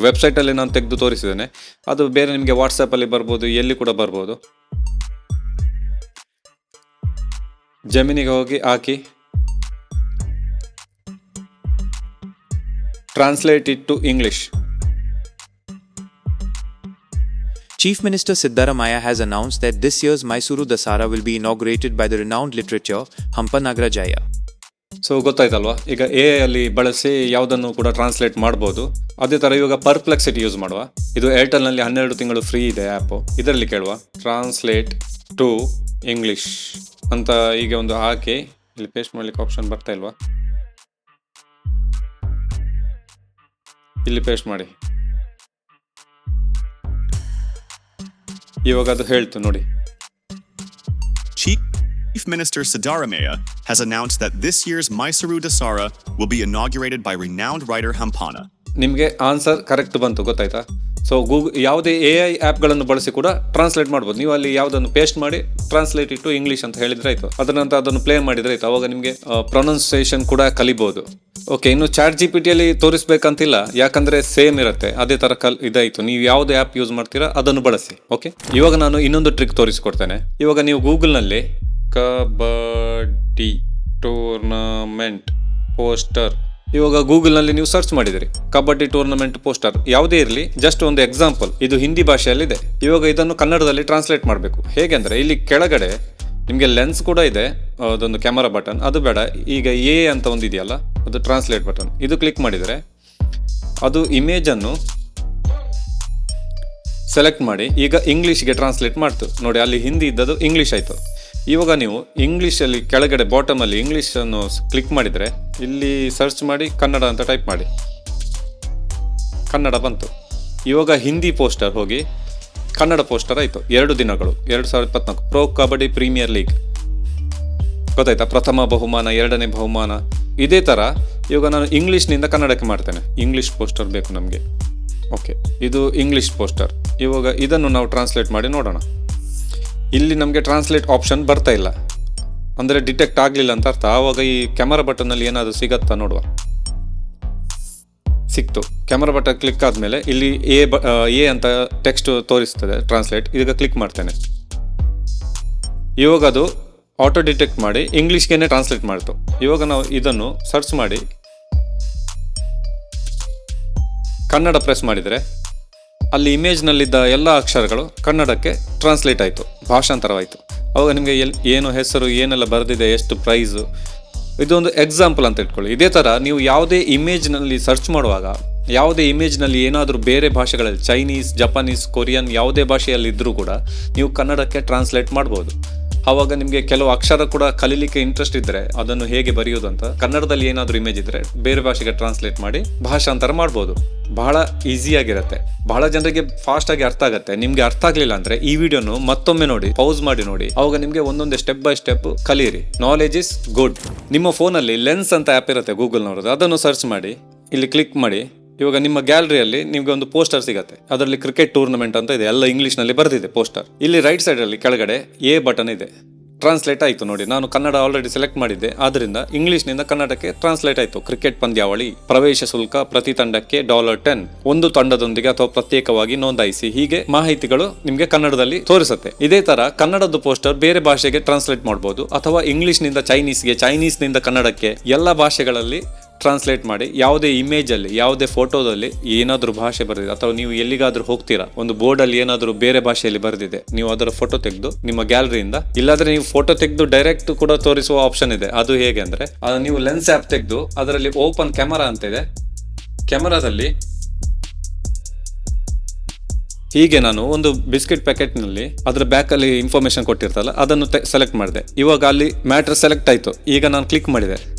ವೆಬ್ಸೈಟಲ್ಲಿ ನಾನು ತೆಗೆದು ತೋರಿಸಿದ್ದೇನೆ. ಅದು ಬೇರೆ ನಿಮಗೆ ವಾಟ್ಸಪ್ಪಲ್ಲಿ ಬರ್ಬೋದು, ಎಲ್ಲಿ ಕೂಡ ಬರ್ಬೋದು. ಜಮೀನಿಗೆ ಹೋಗಿ ಹಾಕಿ translate it to English. Chief Minister Siddaramaiah has announced that this year's Mysuru Dasara will be inaugurated by the renowned literature Hampa Nagarajaya. So ಗೊತ್ತಾಯ್ತಲ್ವಾ, ಈಗ AI ಅಲ್ಲಿ ಬಳಸಿ ಯಾವುದನ್ನು ಕೂಡ ಟ್ರಾನ್ಸ್ಲೇಟ್ ಮಾಡ್ಬೋದು. ಅದೇ ಥರ ಇವಾಗ ಪರ್ಪ್ಲೆಕ್ಸಿಟಿ ಯೂಸ್ ಮಾಡುವ. ಇದು ಏರ್ಟೆಲ್ನಲ್ಲಿ 12 ತಿಂಗಳು ಫ್ರೀ ಇದೆ ಆ್ಯಪು. ಇದರಲ್ಲಿ ಕೇಳುವ ಟ್ರಾನ್ಸ್ಲೇಟ್ ಟು ಇಂಗ್ಲಿಷ್ ಅಂತ ಈಗ ಒಂದು ಹಾಕಿ ಇಲ್ಲಿ ಪೇಸ್ಟ್ ಮಾಡ್ಲಿಕ್ಕೆ ಆಪ್ಷನ್ ಬರ್ತಾ ಇಲ್ವಾ, ಇಲ್ಲಿ ಪೇಸ್ಟ್ ಮಾಡಿ. ಇವಾಗ ಅದು ಹೇಳ್ತು ನೋಡಿ. Chief Minister Siddaramaiah has announced that this year's Mysuru Dasara will be inaugurated by renowned writer Hampana. ನಿಮಗೆ ಆನ್ಸರ್ ಕರೆಕ್ಟ್ ಬಂತು, ಗೊತ್ತಾಯ್ತಾ? ಸೊ ಯಾವುದೇ AI ಆ್ಯಪ್ಗಳನ್ನು ಬಳಸಿ ಕೂಡ ಟ್ರಾನ್ಸ್ಲೇಟ್ ಮಾಡ್ಬೋದು. ನೀವು ಅಲ್ಲಿ ಯಾವುದನ್ನು ಪೇಸ್ಟ್ ಮಾಡಿ ಟ್ರಾನ್ಸ್ಲೇಟ್ ಇಟ್ಟು ಇಂಗ್ಲೀಷ್ ಅಂತ ಹೇಳಿದ್ರೆ ಆಯಿತು. ಅದರ ನಂತರ ಅದನ್ನು ಪ್ಲೇ ಮಾಡಿದ್ರೆ ಆಯಿತು. ಅವಾಗ ನಿಮಗೆ ಪ್ರೊನೌನ್ಸಿಯೇಷನ್ ಕೂಡ ಕಲಿಬೋದು. ಓಕೆ, ಇನ್ನು ಚಾಟ್ GPTಯಲ್ಲಿ ತೋರಿಸ್ಬೇಕಂತಿಲ್ಲ, ಯಾಕಂದರೆ ಸೇಮ್ ಇರುತ್ತೆ. ಅದೇ ಥರ ಇದಾಯಿತು. ನೀವು ಯಾವುದೇ ಆ್ಯಪ್ ಯೂಸ್ ಮಾಡ್ತೀರಾ ಅದನ್ನು ಬಳಸಿ. ಓಕೆ, ಇವಾಗ ನಾನು ಇನ್ನೊಂದು ಟ್ರಿಕ್ ತೋರಿಸ್ಕೊಡ್ತೇನೆ. ಇವಾಗ ನೀವು ಗೂಗಲ್ನಲ್ಲಿ ಕಬಡ್ಡಿ ಟೂರ್ನಮೆಂಟ್ ಪೋಸ್ಟರ್, ಇವಾಗ ಗೂಗಲ್ನಲ್ಲಿ ನೀವು ಸರ್ಚ್ ಮಾಡಿದಿರಿ ಕಬಡ್ಡಿ ಟೂರ್ನಮೆಂಟ್ ಪೋಸ್ಟರ್, ಯಾವುದೇ ಇರಲಿ, ಜಸ್ಟ್ ಒಂದು ಎಕ್ಸಾಂಪಲ್. ಇದು ಹಿಂದಿ ಭಾಷೆಯಲ್ಲಿದೆ. ಇವಾಗ ಇದನ್ನು ಕನ್ನಡದಲ್ಲಿ ಟ್ರಾನ್ಸ್ಲೇಟ್ ಮಾಡಬೇಕು. ಹೇಗೆ ಅಂದರೆ ಇಲ್ಲಿ ಕೆಳಗಡೆ ನಿಮಗೆ ಲೆನ್ಸ್ ಕೂಡ ಇದೆ, ಅದೊಂದು ಕ್ಯಾಮರಾ ಬಟನ್, ಅದು ಬೇಡ. ಈಗ A ಅಂತ ಒಂದು ಇದೆಯಲ್ಲ, ಅದು ಟ್ರಾನ್ಸ್ಲೇಟ್ ಬಟನ್, ಇದು ಕ್ಲಿಕ್ ಮಾಡಿದರೆ ಅದು ಇಮೇಜನ್ನು ಸೆಲೆಕ್ಟ್ ಮಾಡಿ ಈಗ ಇಂಗ್ಲೀಷ್ಗೆ ಟ್ರಾನ್ಸ್ಲೇಟ್ ಮಾಡ್ತು ನೋಡಿ. ಅಲ್ಲಿ ಹಿಂದಿ ಇದ್ದದ್ದು ಇಂಗ್ಲೀಷ್ ಆಯಿತು. ಇವಾಗ ನೀವು ಇಂಗ್ಲೀಷಲ್ಲಿ ಕೆಳಗಡೆ ಬಾಟಮಲ್ಲಿ ಇಂಗ್ಲೀಷನ್ನು ಕ್ಲಿಕ್ ಮಾಡಿದರೆ ಇಲ್ಲಿ ಸರ್ಚ್ ಮಾಡಿ ಕನ್ನಡ ಅಂತ ಟೈಪ್ ಮಾಡಿ, ಕನ್ನಡ ಬಂತು. ಇವಾಗ ಹಿಂದಿ ಪೋಸ್ಟರ್ ಹೋಗಿ ಕನ್ನಡ ಪೋಸ್ಟರ್ ಆಯಿತು. 2 ದಿನಗಳು 2024 ಪ್ರೊ ಕಬಡ್ಡಿ ಪ್ರೀಮಿಯರ್ ಲೀಗ್, ಗೊತ್ತಾಯ್ತಾ? ಪ್ರಥಮ ಬಹುಮಾನ, 2ನೇ ಬಹುಮಾನ. ಇದೇ ಥರ ಇವಾಗ ನಾನು ಇಂಗ್ಲೀಷ್ನಿಂದ ಕನ್ನಡಕ್ಕೆ ಮಾಡ್ತೇನೆ. ಇಂಗ್ಲೀಷ್ ಪೋಸ್ಟರ್ ಬೇಕು ನಮಗೆ. ಓಕೆ, ಇದು ಇಂಗ್ಲೀಷ್ ಪೋಸ್ಟರ್. ಇವಾಗ ಇದನ್ನು ನಾವು ಟ್ರಾನ್ಸ್ಲೇಟ್ ಮಾಡಿ ನೋಡೋಣ. ಇಲ್ಲಿ ನಮಗೆ ಟ್ರಾನ್ಸ್ಲೇಟ್ ಆಪ್ಷನ್ ಬರ್ತಾ ಇಲ್ಲ, ಅಂದರೆ ಡಿಟೆಕ್ಟ್ ಆಗಲಿಲ್ಲ ಅಂತ ಅರ್ಥ. ಆವಾಗ ಈ ಕ್ಯಾಮರಾ ಬಟನ್ನಲ್ಲಿ ಏನಾದರೂ ಸಿಗತ್ತಾ ನೋಡುವ. ಸಿಕ್ತು. ಕ್ಯಾಮರಾ ಬಟನ್ ಕ್ಲಿಕ್ ಆದಮೇಲೆ ಇಲ್ಲಿ ಎ ಅಂತ ಟೆಕ್ಸ್ಟ್ ತೋರಿಸ್ತದೆ ಟ್ರಾನ್ಸ್ಲೇಟ್. ಈಗ ಕ್ಲಿಕ್ ಮಾಡ್ತೇನೆ. ಇವಾಗ ಅದು ಆಟೋ ಡಿಟೆಕ್ಟ್ ಮಾಡಿ ಇಂಗ್ಲೀಷ್ಗೆ ಟ್ರಾನ್ಸ್ಲೇಟ್ ಮಾಡ್ತು. ಇವಾಗ ನಾವು ಇದನ್ನು ಸರ್ಚ್ ಮಾಡಿ ಕನ್ನಡ ಪ್ರೆಸ್ ಮಾಡಿದರೆ ಅಲ್ಲಿ ಇಮೇಜ್ನಲ್ಲಿದ್ದ ಎಲ್ಲ ಅಕ್ಷರಗಳು ಕನ್ನಡಕ್ಕೆ ಟ್ರಾನ್ಸ್ಲೇಟ್ ಆಯಿತು, ಭಾಷಾಂತರವಾಯಿತು. ಅವಾಗ ನಿಮಗೆ ಏನು ಹೆಸರು, ಏನೆಲ್ಲ ಬರೆದಿದೆ, ಎಷ್ಟು ಪ್ರೈಸು, ಇದೊಂದು ಎಕ್ಸಾಂಪಲ್ ಅಂತ ಇಟ್ಕೊಳ್ಳಿ. ಇದೇ ಥರ ನೀವು ಯಾವುದೇ ಇಮೇಜ್ನಲ್ಲಿ ಸರ್ಚ್ ಮಾಡುವಾಗ, ಯಾವುದೇ ಇಮೇಜ್ನಲ್ಲಿ ಏನಾದರೂ ಬೇರೆ ಭಾಷೆಗಳಲ್ಲಿ, ಚೈನೀಸ್, ಜಪಾನೀಸ್, ಕೊರಿಯನ್, ಯಾವುದೇ ಭಾಷೆಯಲ್ಲಿದ್ದರೂ ಕೂಡ ನೀವು ಕನ್ನಡಕ್ಕೆ ಟ್ರಾನ್ಸ್ಲೇಟ್ ಮಾಡ್ಬೋದು. ಆವಾಗ ನಿಮಗೆ ಕೆಲವು ಅಕ್ಷರ ಕೂಡ ಕಲೀಲಿಕ್ಕೆ ಇಂಟ್ರೆಸ್ಟ್ ಇದ್ದರೆ ಅದನ್ನು ಹೇಗೆ ಬರೆಯೋದು ಅಂತ ಕನ್ನಡದಲ್ಲಿ ಏನಾದರೂ ಇಮೇಜ್ ಇದ್ದರೆ ಬೇರೆ ಭಾಷೆಗೆ ಟ್ರಾನ್ಸ್ಲೇಟ್ ಮಾಡಿ ಭಾಷಾಂತರ ಮಾಡ್ಬೋದು. ಬಹಳ ಈಸಿಯಾಗಿರುತ್ತೆ, ಬಹಳ ಜನರಿಗೆ ಫಾಸ್ಟಾಗಿ ಅರ್ಥ ಆಗುತ್ತೆ. ನಿಮಗೆ ಅರ್ಥ ಆಗಲಿಲ್ಲ ಅಂದರೆ ಈ ವಿಡಿಯೋನು ಮತ್ತೊಮ್ಮೆ ನೋಡಿ, ಪೌಸ್ ಮಾಡಿ ನೋಡಿ. ಅವಾಗ ನಿಮಗೆ ಒಂದೊಂದೇ ಸ್ಟೆಪ್ ಬೈ ಸ್ಟೆಪ್ ಕಲಿಯಿರಿ. Knowledge is good. ನಿಮ್ಮ ಫೋನಲ್ಲಿ ಲೆನ್ಸ್ ಅಂತ ಆ್ಯಪ್ ಇರುತ್ತೆ ಗೂಗಲ್ನವ್ರದ್ದು, ಅದನ್ನು ಸರ್ಚ್ ಮಾಡಿ ಇಲ್ಲಿ ಕ್ಲಿಕ್ ಮಾಡಿ. ಇವಾಗ ನಿಮ್ಮ ಗ್ಯಾಲರಿಯಲ್ಲಿ ನಿಮಗೆ ಒಂದು ಪೋಸ್ಟರ್ ಸಿಗುತ್ತೆ, ಅದರಲ್ಲಿ ಕ್ರಿಕೆಟ್ ಟೂರ್ನಮೆಂಟ್ ಅಂತ ಇದೆ, ಎಲ್ಲ ಇಂಗ್ಲೀಷ್ನಲ್ಲಿ ಬರೆದಿದೆ ಪೋಸ್ಟರ್. ಇಲ್ಲಿ ರೈಟ್ ಸೈಡಲ್ಲಿ ಕೆಳಗಡೆ A ಬಟನ್ ಇದೆ, ಟ್ರಾನ್ಸ್ಲೇಟ್ ಆಯಿತು ನೋಡಿ. ನಾನು ಕನ್ನಡ ಆಲ್ರೆಡಿ ಸೆಲೆಕ್ಟ್ ಮಾಡಿದ್ದೆ, ಆದ್ರಿಂದ ಇಂಗ್ಲಿಷ್ನಿಂದ ಕನ್ನಡಕ್ಕೆ ಟ್ರಾನ್ಸ್ಲೇಟ್ ಆಯಿತು. ಕ್ರಿಕೆಟ್ ಪಂದ್ಯಾವಳಿ, ಪ್ರವೇಶ ಶುಲ್ಕ ಪ್ರತಿ ತಂಡಕ್ಕೆ $10, ಒಂದು ತಂಡದೊಂದಿಗೆ ಅಥವಾ ಪ್ರತ್ಯೇಕವಾಗಿ ನೋಂದಾಯಿಸಿ. ಹೀಗೆ ಮಾಹಿತಿಗಳು ನಿಮಗೆ ಕನ್ನಡದಲ್ಲಿ ತೋರಿಸುತ್ತೆ. ಇದೇ ತರ ಕನ್ನಡದ ಪೋಸ್ಟರ್ ಬೇರೆ ಭಾಷೆಗೆ ಟ್ರಾನ್ಸ್ಲೇಟ್ ಮಾಡಬಹುದು, ಅಥವಾ ಇಂಗ್ಲಿಷ್ನಿಂದ ಚೈನೀಸ್ಗೆ, ಚೈನೀಸ್ನಿಂದ ಕನ್ನಡಕ್ಕೆ, ಎಲ್ಲ ಭಾಷೆಗಳಲ್ಲಿ ಟ್ರಾನ್ಸ್ಲೇಟ್ ಮಾಡಿ. ಯಾವುದೇ ಇಮೇಜ್ ಅಲ್ಲಿ, ಯಾವುದೇ ಫೋಟೋದಲ್ಲಿ ಏನಾದರೂ ಭಾಷೆ ಬರೆದಿದೆ, ಅಥವಾ ನೀವು ಎಲ್ಲಿಗಾದ್ರೂ ಹೋಗ್ತೀರಾ, ಒಂದು ಬೋರ್ಡ್ ಅಲ್ಲಿ ಏನಾದರೂ ಬೇರೆ ಭಾಷೆಯಲ್ಲಿ ಬರೆದಿದೆ, ನೀವು ಅದರ ಫೋಟೋ ತೆಗೆದು ನಿಮ್ಮ ಗ್ಯಾಲರಿಯಿಂದ, ಇಲ್ಲಾಂದ್ರೆ ನೀವು ಫೋಟೋ ತೆಗೆದು ಡೈರೆಕ್ಟ್ ಕೂಡ ತೋರಿಸುವ ಆಪ್ಷನ್ ಇದೆ. ಅದು ಹೇಗೆ ಅಂದ್ರೆ, ನೀವು ಲೆನ್ಸ್ ಆ್ಯಪ್ ತೆಗೆದು ಅದರಲ್ಲಿ ಓಪನ್ ಕ್ಯಾಮರಾ ಅಂತ ಇದೆ, ಕ್ಯಾಮರಾದಲ್ಲಿ ಹೀಗೆ ನಾನು ಒಂದು ಬಿಸ್ಕೆಟ್ ಪ್ಯಾಕೆಟ್ ನಲ್ಲಿ ಅದರ ಬ್ಯಾಕ್ ಅಲ್ಲಿ ಇನ್ಫಾರ್ಮೇಶನ್ ಕೊಟ್ಟಿರ್ತಲ್ಲ, ಅದನ್ನು ಸೆಲೆಕ್ಟ್ ಮಾಡಿದೆ. ಇವಾಗ ಅಲ್ಲಿ ಮ್ಯಾಟರ್ ಸೆಲೆಕ್ಟ್ ಆಯ್ತು. ಈಗ ನಾನು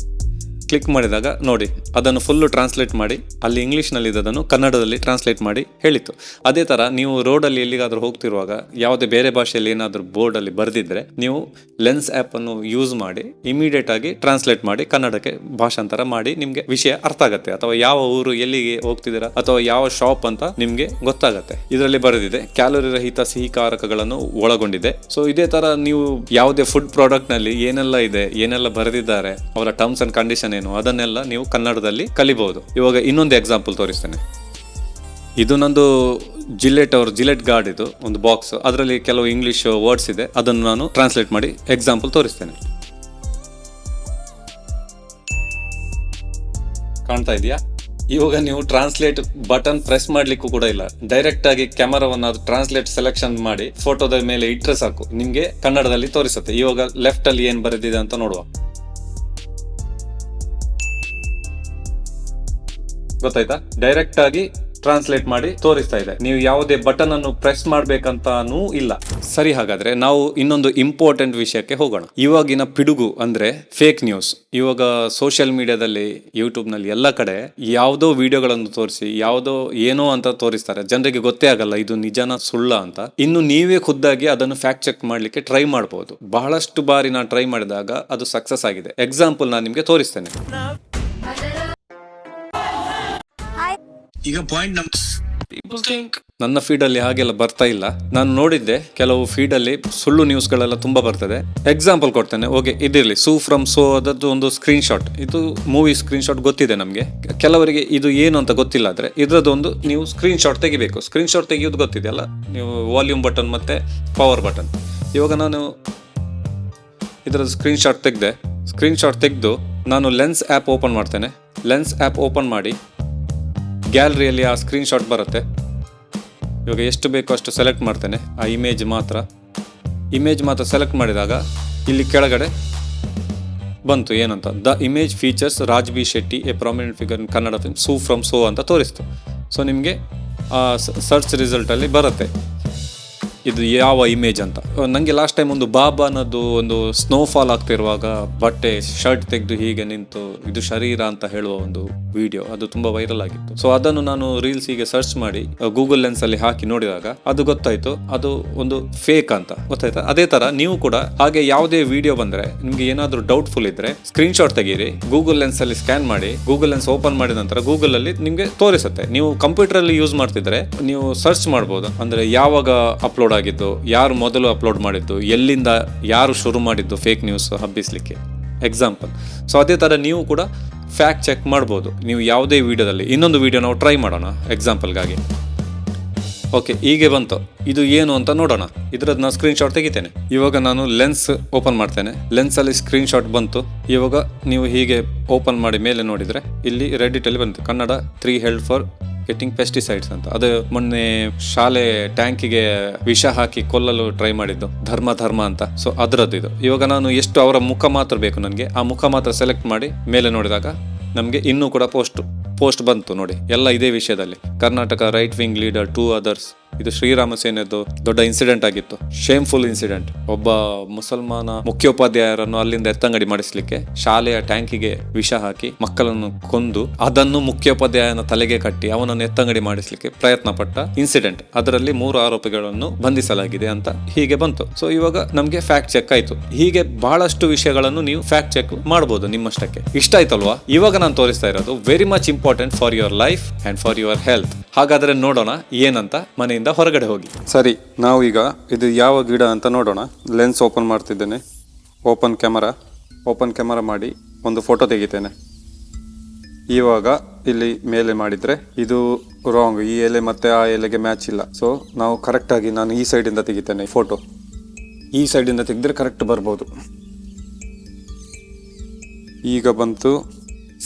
ಕ್ಲಿಕ್ ಮಾಡಿದಾಗ ನೋಡಿ, ಅದನ್ನು ಫುಲ್ಲು ಟ್ರಾನ್ಸ್ಲೇಟ್ ಮಾಡಿ, ಅಲ್ಲಿ ಇಂಗ್ಲೀಷ್ನಲ್ಲಿ ಇದ್ದದನ್ನು ಕನ್ನಡದಲ್ಲಿ ಟ್ರಾನ್ಸ್ಲೇಟ್ ಮಾಡಿ ಹೇಳಿತ್ತು. ಅದೇ ಥರ ನೀವು ರೋಡಲ್ಲಿ ಎಲ್ಲಿಗಾದರೂ ಹೋಗ್ತಿರುವಾಗ ಯಾವುದೇ ಬೇರೆ ಭಾಷೆಯಲ್ಲಿ ಏನಾದರೂ ಬೋರ್ಡಲ್ಲಿ ಬರೆದಿದ್ರೆ, ನೀವು ಲೆನ್ಸ್ ಆ್ಯಪನ್ನು ಯೂಸ್ ಮಾಡಿ ಇಮಿಡಿಯೇಟ್ ಆಗಿ ಟ್ರಾನ್ಸ್ಲೇಟ್ ಮಾಡಿ ಕನ್ನಡಕ್ಕೆ ಭಾಷಾಂತರ ಮಾಡಿ ನಿಮಗೆ ವಿಷಯ ಅರ್ಥ ಆಗುತ್ತೆ. ಅಥವಾ ಯಾವ ಊರು, ಎಲ್ಲಿಗೆ ಹೋಗ್ತಿದ್ದೀರಾ, ಅಥವಾ ಯಾವ ಶಾಪ್ ಅಂತ ನಿಮಗೆ ಗೊತ್ತಾಗತ್ತೆ. ಇದರಲ್ಲಿ ಬರೆದಿದೆ ಕ್ಯಾಲೋರಿ ರಹಿತ ಸಿಹಿಕಾರಕಗಳನ್ನು ಒಳಗೊಂಡಿದೆ. ಸೊ ಇದೇ ಥರ ನೀವು ಯಾವುದೇ ಫುಡ್ ಪ್ರಾಡಕ್ಟ್ನಲ್ಲಿ ಏನೆಲ್ಲ ಇದೆ, ಏನೆಲ್ಲ ಬರೆದಿದ್ದಾರೆ, ಅವರ ಟರ್ಮ್ಸ್ ಅಂಡ್ ಕಂಡೀಷನ್ ಏನು, ಅದನ್ನೆಲ್ಲ ನೀವು ಕನ್ನಡದಲ್ಲಿ ಕಲಿಬಹುದು. ಇವಾಗ ಇನ್ನೊಂದು ಎಕ್ಸಾಂಪಲ್ ತೋರಿಸ್ತೇನೆ. ಇದು ನಂದು ಜಿಲೆಟ್ ಗಾರ್ಡ್, ಇದು ಒಂದು ಬಾಕ್ಸ್, ಅದರಲ್ಲಿ ಕೆಲವು ಇಂಗ್ಲಿಷ್ ವರ್ಡ್ಸ್ ಇದೆ, ಅದನ್ನು ನಾನು ಟ್ರಾನ್ಸ್ಲೇಟ್ ಮಾಡಿ ಎಕ್ಸಾಂಪಲ್ ತೋರಿಸ್ತೇನೆ. ಕಾಣ್ತಾ ಇದೆಯಾ? ಇವಾಗ ನೀವು ಟ್ರಾನ್ಸ್ಲೇಟ್ ಬಟನ್ ಪ್ರೆಸ್ ಮಾಡ್ಲಿಕ್ಕೂ ಕೂಡ ಇಲ್ಲ, ಡೈರೆಕ್ಟ್ ಆಗಿ ಕ್ಯಾಮರಾವನ್ನು ಟ್ರಾನ್ಸ್ಲೇಟ್ ಸೆಲೆಕ್ಷನ್ ಮಾಡಿ ಫೋಟೋದ ಮೇಲೆ ಇಟ್ಟರೆ ಸಾಕು, ನಿಮ್ಗೆ ಕನ್ನಡದಲ್ಲಿ ತೋರಿಸುತ್ತೆ. ಇವಾಗ ಲೆಫ್ಟ್ ಅಲ್ಲಿ ಏನ್ ಬರೆದಿದೆ ಅಂತ ನೋಡುವ. ಗೊತ್ತಾಯ್ತಾ? ಡೈರೆಕ್ಟ್ ಆಗಿ ಟ್ರಾನ್ಸ್ಲೇಟ್ ಮಾಡಿ ತೋರಿಸ್ತಾ ಇದೆ. ನೀವು ಯಾವುದೇ ಬಟನ್ ಅನ್ನು ಪ್ರೆಸ್ ಮಾಡ್ಬೇಕಂತಾನೂ ಇಲ್ಲ. ಸರಿ, ಹಾಗಾದ್ರೆ ನಾವು ಇನ್ನೊಂದು ಇಂಪಾರ್ಟೆಂಟ್ ವಿಷಯಕ್ಕೆ ಹೋಗೋಣ. ಇವಾಗಿನ ಪಿಡುಗು ಅಂದ್ರೆ ಫೇಕ್ ನ್ಯೂಸ್. ಇವಾಗ ಸೋಷಿಯಲ್ ಮೀಡಿಯಾದಲ್ಲಿ, ಯೂಟ್ಯೂಬ್ ನಲ್ಲಿ ಎಲ್ಲ ಕಡೆ ಯಾವುದೋ ವಿಡಿಯೋಗಳನ್ನು ತೋರಿಸಿ ಯಾವುದೋ ಏನೋ ಅಂತ ತೋರಿಸ್ತಾರೆ. ಜನರಿಗೆ ಗೊತ್ತೇ ಆಗಲ್ಲ ಇದು ನಿಜನ ಸುಳ್ಳ ಅಂತ. ಇನ್ನು ನೀವೇ ಖುದ್ದಾಗಿ ಅದನ್ನು ಫ್ಯಾಕ್ಟ್ ಚೆಕ್ ಮಾಡ್ಲಿಕ್ಕೆ ಟ್ರೈ ಮಾಡಬಹುದು. ಬಹಳಷ್ಟು ಬಾರಿ ನಾನು ಟ್ರೈ ಮಾಡಿದಾಗ ಅದು ಸಕ್ಸಸ್ ಆಗಿದೆ. ಎಕ್ಸಾಂಪಲ್ ನಾನು ನಿಮ್ಗೆ ತೋರಿಸ್ತೇನೆ. ಈಗ ಪಾಯಿಂಟ್ ನನ್ನ ಫೀಡ್ ಅಲ್ಲಿ ಹಾಗೆಲ್ಲ ಬರ್ತಾ ಇಲ್ಲ. ನಾನು ನೋಡಿದ್ದೆ ಕೆಲವು ಫೀಡ್ ಅಲ್ಲಿ ಸುಳ್ಳು ನ್ಯೂಸ್ಗಳೆಲ್ಲ ತುಂಬಾ ಬರ್ತದೆ. ಎಕ್ಸಾಂಪಲ್ ಕೊಡ್ತೇನೆ. ಓಕೆ, ಇದಿರಲಿ, ಸೂ ಫ್ರಮ್ ಸೋ ಅದದ್ದು ಒಂದು ಸ್ಕ್ರೀನ್ ಶಾಟ್. ಇದು ಮೂವಿ ಸ್ಕ್ರೀನ್ ಶಾಟ್ ಗೊತ್ತಿದೆ ನಮಗೆ. ಕೆಲವರಿಗೆ ಇದು ಏನು ಅಂತ ಗೊತ್ತಿಲ್ಲ, ಆದ್ರೆ ಇದ್ರದ್ದೊಂದು ನೀವು ಸ್ಕ್ರೀನ್ ಶಾಟ್ ತೆಗಿಬೇಕು. ಸ್ಕ್ರೀನ್ ಶಾಟ್ ತೆಗಿಯೋದು ಗೊತ್ತಿದೆಯಲ್ಲ, ನೀವು ವಾಲ್ಯೂಮ್ ಬಟನ್ ಮತ್ತೆ ಪವರ್ ಬಟನ್. ಇವಾಗ ನಾನು ಇದರದ್ದು ಸ್ಕ್ರೀನ್ ಶಾಟ್ ತೆಗೆದೆ. ಸ್ಕ್ರೀನ್ ಶಾಟ್ ತೆಗೆದು ನಾನು ಲೆನ್ಸ್ ಆ್ಯಪ್ ಓಪನ್ ಮಾಡ್ತೇನೆ. ಲೆನ್ಸ್ ಆ್ಯಪ್ ಓಪನ್ ಮಾಡಿ ಗ್ಯಾಲರಿಯಲ್ಲಿ ಆ ಸ್ಕ್ರೀನ್ ಶಾಟ್ ಬರುತ್ತೆ. ಇವಾಗ ಎಷ್ಟು ಬೇಕೋ ಅಷ್ಟು ಸೆಲೆಕ್ಟ್ ಮಾಡ್ತೇನೆ. ಆ ಇಮೇಜ್ ಮಾತ್ರ ಸೆಲೆಕ್ಟ್ ಮಾಡಿದಾಗ ಇಲ್ಲಿ ಕೆಳಗಡೆ ಬಂತು ಏನಂತ, the image features Raj B Shetty, a prominent figure in Kannada film, Su from So ಅಂತ ತೋರಿಸ್ತು. ಸೊ ನಿಮಗೆ ಸರ್ಚ್ ರಿಸಲ್ಟಲ್ಲಿ ಬರುತ್ತೆ ಇದು ಯಾವ ಇಮೇಜ್ ಅಂತ. ನನಗೆ ಲಾಸ್ಟ್ ಟೈಮ್ ಒಂದು ಬಾಬಾನದ್ದು ಒಂದು ಸ್ನೋಫಾಲ್ ಆಗ್ತಿರುವಾಗ ಬಟ್ಟೆ ಶರ್ಟ್ ತೆಗೆದು ಹೀಗೆ ನಿಂತು ಇದು ಶರೀರ ಅಂತ ಹೇಳುವ ಒಂದು ವಿಡಿಯೋ, ಅದು ತುಂಬಾ ವೈರಲ್ ಆಗಿತ್ತು. ಸೊ ಅದನ್ನು ನಾನು ರೀಲ್ಸ್ ಹೀಗೆ ಸರ್ಚ್ ಮಾಡಿ ಗೂಗಲ್ ಲೆನ್ಸ್ ಅಲ್ಲಿ ಹಾಕಿ ನೋಡಿದಾಗ ಅದು ಗೊತ್ತಾಯ್ತು ಅದು ಒಂದು ಫೇಕ್ ಅಂತ. ಗೊತ್ತಾಯ್ತಾ? ಅದೇ ತರ ನೀವು ಕೂಡ ಹಾಗೆ ಯಾವುದೇ ವಿಡಿಯೋ ಬಂದ್ರೆ ನಿಮ್ಗೆ ಏನಾದ್ರೂ ಡೌಟ್ಫುಲ್ ಇದ್ರೆ ಸ್ಕ್ರೀನ್ ಶಾಟ್ ತೆಗೀರಿ, ಗೂಗಲ್ ಲೆನ್ಸ್ ಅಲ್ಲಿ ಸ್ಕ್ಯಾನ್ ಮಾಡಿ, ಗೂಗಲ್ ಲೆನ್ಸ್ ಓಪನ್ ಮಾಡಿದ ನಂತರ ಗೂಗಲ್ ಅಲ್ಲಿ ನಿಮ್ಗೆ ತೋರಿಸುತ್ತೆ. ನೀವು ಕಂಪ್ಯೂಟರ್ ಅಲ್ಲಿ ಯೂಸ್ ಮಾಡ್ತಿದ್ರೆ ನೀವು ಸರ್ಚ್ ಮಾಡಬಹುದು, ಅಂದ್ರೆ ಯಾವಾಗ ಅಪ್ಲೋಡ್ ಆಗಿದ್ದು, ಯಾರು ಮೊದಲು ಅಪ್ಲೋಡ್ ಮಾಡಿದ್ದು, ಎಲ್ಲಿಂದ ಯಾರು ಶುರು ಮಾಡಿದ್ದು ಫೇಕ್ ನ್ಯೂಸ್ ಹಬ್ಬಿಸ್ಲಿಕ್ಕೆ. ಎಕ್ಸಾಂಪಲ್. ಸೊ ಅದೇ ತರ ನೀವು ಕೂಡ ಫ್ಯಾಕ್ಟ್ ಚೆಕ್ ಮಾಡ್ಬೋದು ನೀವು ಯಾವುದೇ ವಿಡಿಯೋದಲ್ಲಿ. ಇನ್ನೊಂದು ವಿಡಿಯೋ ನಾವು ಟ್ರೈ ಮಾಡೋಣ ಎಕ್ಸಾಂಪಲ್ಗಾಗಿ. ಓಕೆ, ಹೀಗೆ ಬಂತು. ಇದು ಏನು ಅಂತ ನೋಡೋಣ. ಇದ್ರದ್ದು ನಾನು ಸ್ಕ್ರೀನ್ ಶಾಟ್ ತೆಗಿತೇನೆ. ಇವಾಗ ನಾನು ಲೆನ್ಸ್ ಓಪನ್ ಮಾಡ್ತೇನೆ. ಲೆನ್ಸ್ ಅಲ್ಲಿ ಸ್ಕ್ರೀನ್ ಶಾಟ್ ಬಂತು. ಇವಾಗ ನೀವು ಹೀಗೆ ಓಪನ್ ಮಾಡಿ ಮೇಲೆ ನೋಡಿದ್ರೆ ಇಲ್ಲಿ ರೆಡಿಟ್ ಅಲ್ಲಿ ಬಂತು Kannada 3 held for getting pesticides ಅಂತ. ಅದು ಮೊನ್ನೆ ಶಾಲೆ ಟ್ಯಾಂಕಿಗೆ ವಿಷ ಹಾಕಿ ಕೊಲ್ಲಲು ಟ್ರೈ ಮಾಡಿದ್ದು, ಧರ್ಮ ಅಂತ. ಸೊ ಅದರದ್ದು ಇದು. ಇವಾಗ ನಾನು ಎಷ್ಟು ಅವರ ಮುಖ ಮಾತ್ರ ಬೇಕು ನನಗೆ, ಆ ಮುಖ ಮಾತ್ರ ಸೆಲೆಕ್ಟ್ ಮಾಡಿ ಮೇಲೆ ನೋಡಿದಾಗ ನಮಗೆ ಇನ್ನೂ ಕೂಡ ಪೋಸ್ಟ್ ಬಂತು ನೋಡಿ, ಎಲ್ಲ ಇದೇ ವಿಷಯದಲ್ಲಿ. Karnataka right wing leader 2 others. ಇದು ಶ್ರೀರಾಮ ಸೇನೆದು ದೊಡ್ಡ ಇನ್ಸಿಡೆಂಟ್ ಆಗಿತ್ತು, ಶೇಮ್ಫುಲ್ ಇನ್ಸಿಡೆಂಟ್. ಒಬ್ಬ ಮುಸಲ್ಮಾನ ಮುಖ್ಯೋಪಾಧ್ಯಾಯರನ್ನು ಅಲ್ಲಿಂದ ಎತ್ತಂಗಡಿ ಮಾಡಿಸ್ಲಿಕ್ಕೆ ಶಾಲೆಯ ಟ್ಯಾಂಕಿಗೆ ವಿಷ ಹಾಕಿ ಮಕ್ಕಳನ್ನು ಕೊಂದು ಅದನ್ನು ಮುಖ್ಯೋಪಾಧ್ಯಾಯನ ತಲೆಗೆ ಕಟ್ಟಿ ಅವನನ್ನು ಎತ್ತಂಗಡಿ ಮಾಡಿಸ್ಲಿಕ್ಕೆ ಪ್ರಯತ್ನ ಪಟ್ಟ ಇನ್ಸಿಡೆಂಟ್. ಅದರಲ್ಲಿ 3 ಆರೋಪಿಗಳನ್ನು ಬಂಧಿಸಲಾಗಿದೆ ಅಂತ ಹೀಗೆ ಬಂತು. ಸೊ ಇವಾಗ ನಮ್ಗೆ ಫ್ಯಾಕ್ಟ್ ಚೆಕ್ ಆಯ್ತು. ಹೀಗೆ ಬಹಳಷ್ಟು ವಿಷಯಗಳನ್ನು ನೀವು ಫ್ಯಾಕ್ಟ್ ಚೆಕ್ ಮಾಡಬಹುದು ನಿಮ್ಮಷ್ಟಕ್ಕೆ. ಇಷ್ಟ ಆಯ್ತಲ್ವಾ? ಇವಾಗ ನಾನು ತೋರಿಸ್ತಾ ಇರೋದು very much important for your life and for your health. ಹಾಗಾದ್ರೆ ನೋಡೋಣ ಏನಂತ ಮನೆಯಿಂದ ಹೊರಗಡೆ ಹೋಗಿ. ಸರಿ, ನಾವು ಈಗ ಇದು ಯಾವ ಗಿಡ ಅಂತ ನೋಡೋಣ. ಲೆನ್ಸ್ ಓಪನ್ ಮಾಡ್ತಿದ್ದೇನೆ. ಓಪನ್ ಕ್ಯಾಮರಾ ಮಾಡಿ ಒಂದು ಫೋಟೋ ತೆಗಿತೇನೆ. ಇವಾಗ ಇಲ್ಲಿ ಮೇಲೆ ಮಾಡಿದರೆ ಇದು ರಾಂಗ್, ಈ ಎಲೆ ಮತ್ತು ಆ ಎಲೆಗೆ ಮ್ಯಾಚ್ ಇಲ್ಲ. ಸೊ ನಾವು ಕರೆಕ್ಟಾಗಿ ನಾನು ಈ ಸೈಡಿಂದ ತೆಗಿತೇನೆ ಫೋಟೋ. ಈ ಸೈಡಿಂದ ತೆಗೆದ್ರೆ ಕರೆಕ್ಟ್ ಬರ್ಬೋದು. ಈಗ ಬಂತು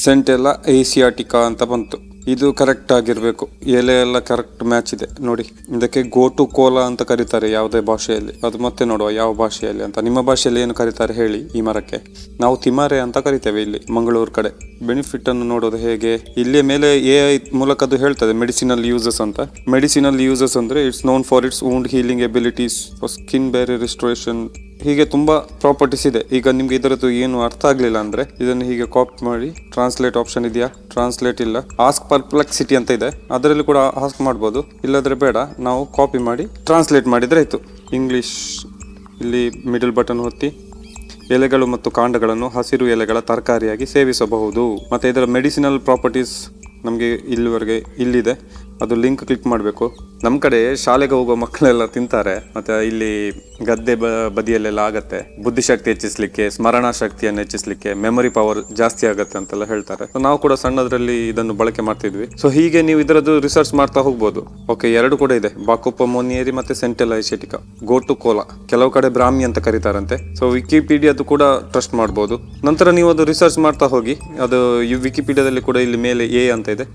ಸೆಂಟೆಲ್ಲ ಏಸಿಯಾಟಿಕಾ ಅಂತ ಬಂತು. ಇದು ಕರೆಕ್ಟ್ ಆಗಿರಬೇಕು, ಎಲೆ ಎಲ್ಲ ಕರೆಕ್ಟ್ ಮ್ಯಾಚ್ ಇದೆ ನೋಡಿ. ಇದಕ್ಕೆ ಗೋಟು ಕೋಲಾ ಅಂತ ಕರೀತಾರೆ ಯಾವುದೇ ಭಾಷೆಯಲ್ಲಿ. ಅದು ಮತ್ತೆ ನೋಡುವ ಯಾವ ಭಾಷೆಯಲ್ಲಿ ಅಂತ. ನಿಮ್ಮ ಭಾಷೆಯಲ್ಲಿ ಏನು ಕರೀತಾರೆ ಹೇಳಿ ಈ ಮರಕ್ಕೆ? ನಾವು ತಿಮಾರೆ ಅಂತ ಕರಿತೇವೆ ಇಲ್ಲಿ ಮಂಗಳೂರು ಕಡೆ. ಬೆನಿಫಿಟ್ ಅನ್ನು ನೋಡೋದು ಹೇಗೆ, ಇಲ್ಲಿ ಮೇಲೆ AI ಮೂಲಕ ಅದು ಹೇಳ್ತದೆ ಮೆಡಿಸಿನಲ್ ಯೂಸಸ್ ಅಂತ. ಮೆಡಿಸಿನಲ್ ಯೂಸಸ್ ಅಂದ್ರೆ it's known for it's wound healing abilities, for skin barrier restoration, ಹೀಗೆ ತುಂಬಾ ಪ್ರಾಪರ್ಟೀಸ್ ಇದೆ. ಈಗ ನಿಮ್ಗೆ ಇದರದ್ದು ಏನು ಅರ್ಥ ಆಗ್ಲಿಲ್ಲ ಅಂದ್ರೆ ಇದನ್ನು ಹೀಗೆ ಕಾಪಿ ಮಾಡಿ, ಟ್ರಾನ್ಸ್ಲೇಟ್ ಆಪ್ಷನ್ ಇದೆಯಾ? ಟ್ರಾನ್ಸ್ಲೇಟ್ ಇಲ್ಲ. ಆಸ್ಕ್ ಪರ್ಪ್ಲೆಕ್ಸಿಟಿ ಅಂತ ಇದೆ, ಅದರಲ್ಲಿ ಕೂಡ ಆಸ್ಕ್ ಮಾಡ್ಬೋದು, ಇಲ್ಲದ್ರೆ ಬೇಡ. ನಾವು ಕಾಪಿ ಮಾಡಿ ಟ್ರಾನ್ಸ್ಲೇಟ್ ಮಾಡಿದ್ರೆ ಆಯ್ತು. ಇಂಗ್ಲಿಷ್ ಇಲ್ಲಿ ಮಿಡಲ್ ಬಟನ್ ಒತ್ತಿ, ಎಲೆಗಳು ಮತ್ತು ಕಾಂಡಗಳನ್ನು ಹಸಿರು ಎಲೆಗಳ ತರಕಾರಿಯಾಗಿ ಸೇವಿಸಬಹುದು. ಮತ್ತೆ ಇದರ ಮೆಡಿಸಿನಲ್ ಪ್ರಾಪರ್ಟೀಸ್ ನಮಗೆ ಇಲ್ಲಿವರೆಗೆ ಇಲ್ಲಿದೆ, ಅದು ಲಿಂಕ್ ಕ್ಲಿಕ್ ಮಾಡಬೇಕು. ನಮ್ಮ ಕಡೆ ಶಾಲೆಗೆ ಹೋಗೋ ಮಕ್ಕಳೆಲ್ಲ ತಿಂತಾರೆ, ಮತ್ತು ಇಲ್ಲಿ ಗದ್ದೆ ಬದಿಯಲ್ಲೆಲ್ಲ ಆಗತ್ತೆ. ಬುದ್ಧಿಶಕ್ತಿ ಹೆಚ್ಚಿಸ್ಲಿಕ್ಕೆ, ಸ್ಮರಣಾ ಶಕ್ತಿಯನ್ನು ಹೆಚ್ಚಿಸ್ಲಿಕ್ಕೆ, ಮೆಮೊರಿ ಪವರ್ ಜಾಸ್ತಿ ಆಗುತ್ತೆ ಅಂತೆಲ್ಲ ಹೇಳ್ತಾರೆ. ಸೊ ನಾವು ಕೂಡ ಸಣ್ಣದ್ರಲ್ಲಿ ಇದನ್ನು ಬಳಕೆ ಮಾಡ್ತಿದ್ವಿ. ಸೊ ಹೀಗೆ ನೀವು ಇದರದ್ದು ರಿಸರ್ಚ್ ಮಾಡ್ತಾ ಹೋಗ್ಬೋದು. ಓಕೆ, ಎರಡು ಕೂಡ ಇದೆ, ಬಾಕೋಪ ಮೋನಿಯರಿ ಮತ್ತೆ ಸೆಂಟೆಲ್ಲಾ ಏಸಿಯಾಟಿಕಾ. ಗೋಟು ಕೋಲಾ ಕೆಲವು ಕಡೆ ಬ್ರಾಹ್ಮಿ ಅಂತ ಕರೀತಾರಂತೆ. ಸೊ ವಿಕಿಪೀಡಿಯಾದು ಕೂಡ ಟ್ರಸ್ಟ್ ಮಾಡ್ಬೋದು. ನಂತರ ನೀವು ಅದು ರಿಸರ್ಚ್ ಮಾಡ್ತಾ ಹೋಗಿ. ಅದು ಈ ವಿಕಿಪೀಡಿಯಾದಲ್ಲಿ ಕೂಡ ಇಲ್ಲಿ ಮೇಲೆ ಎ ಅಂತ ಇದೆ,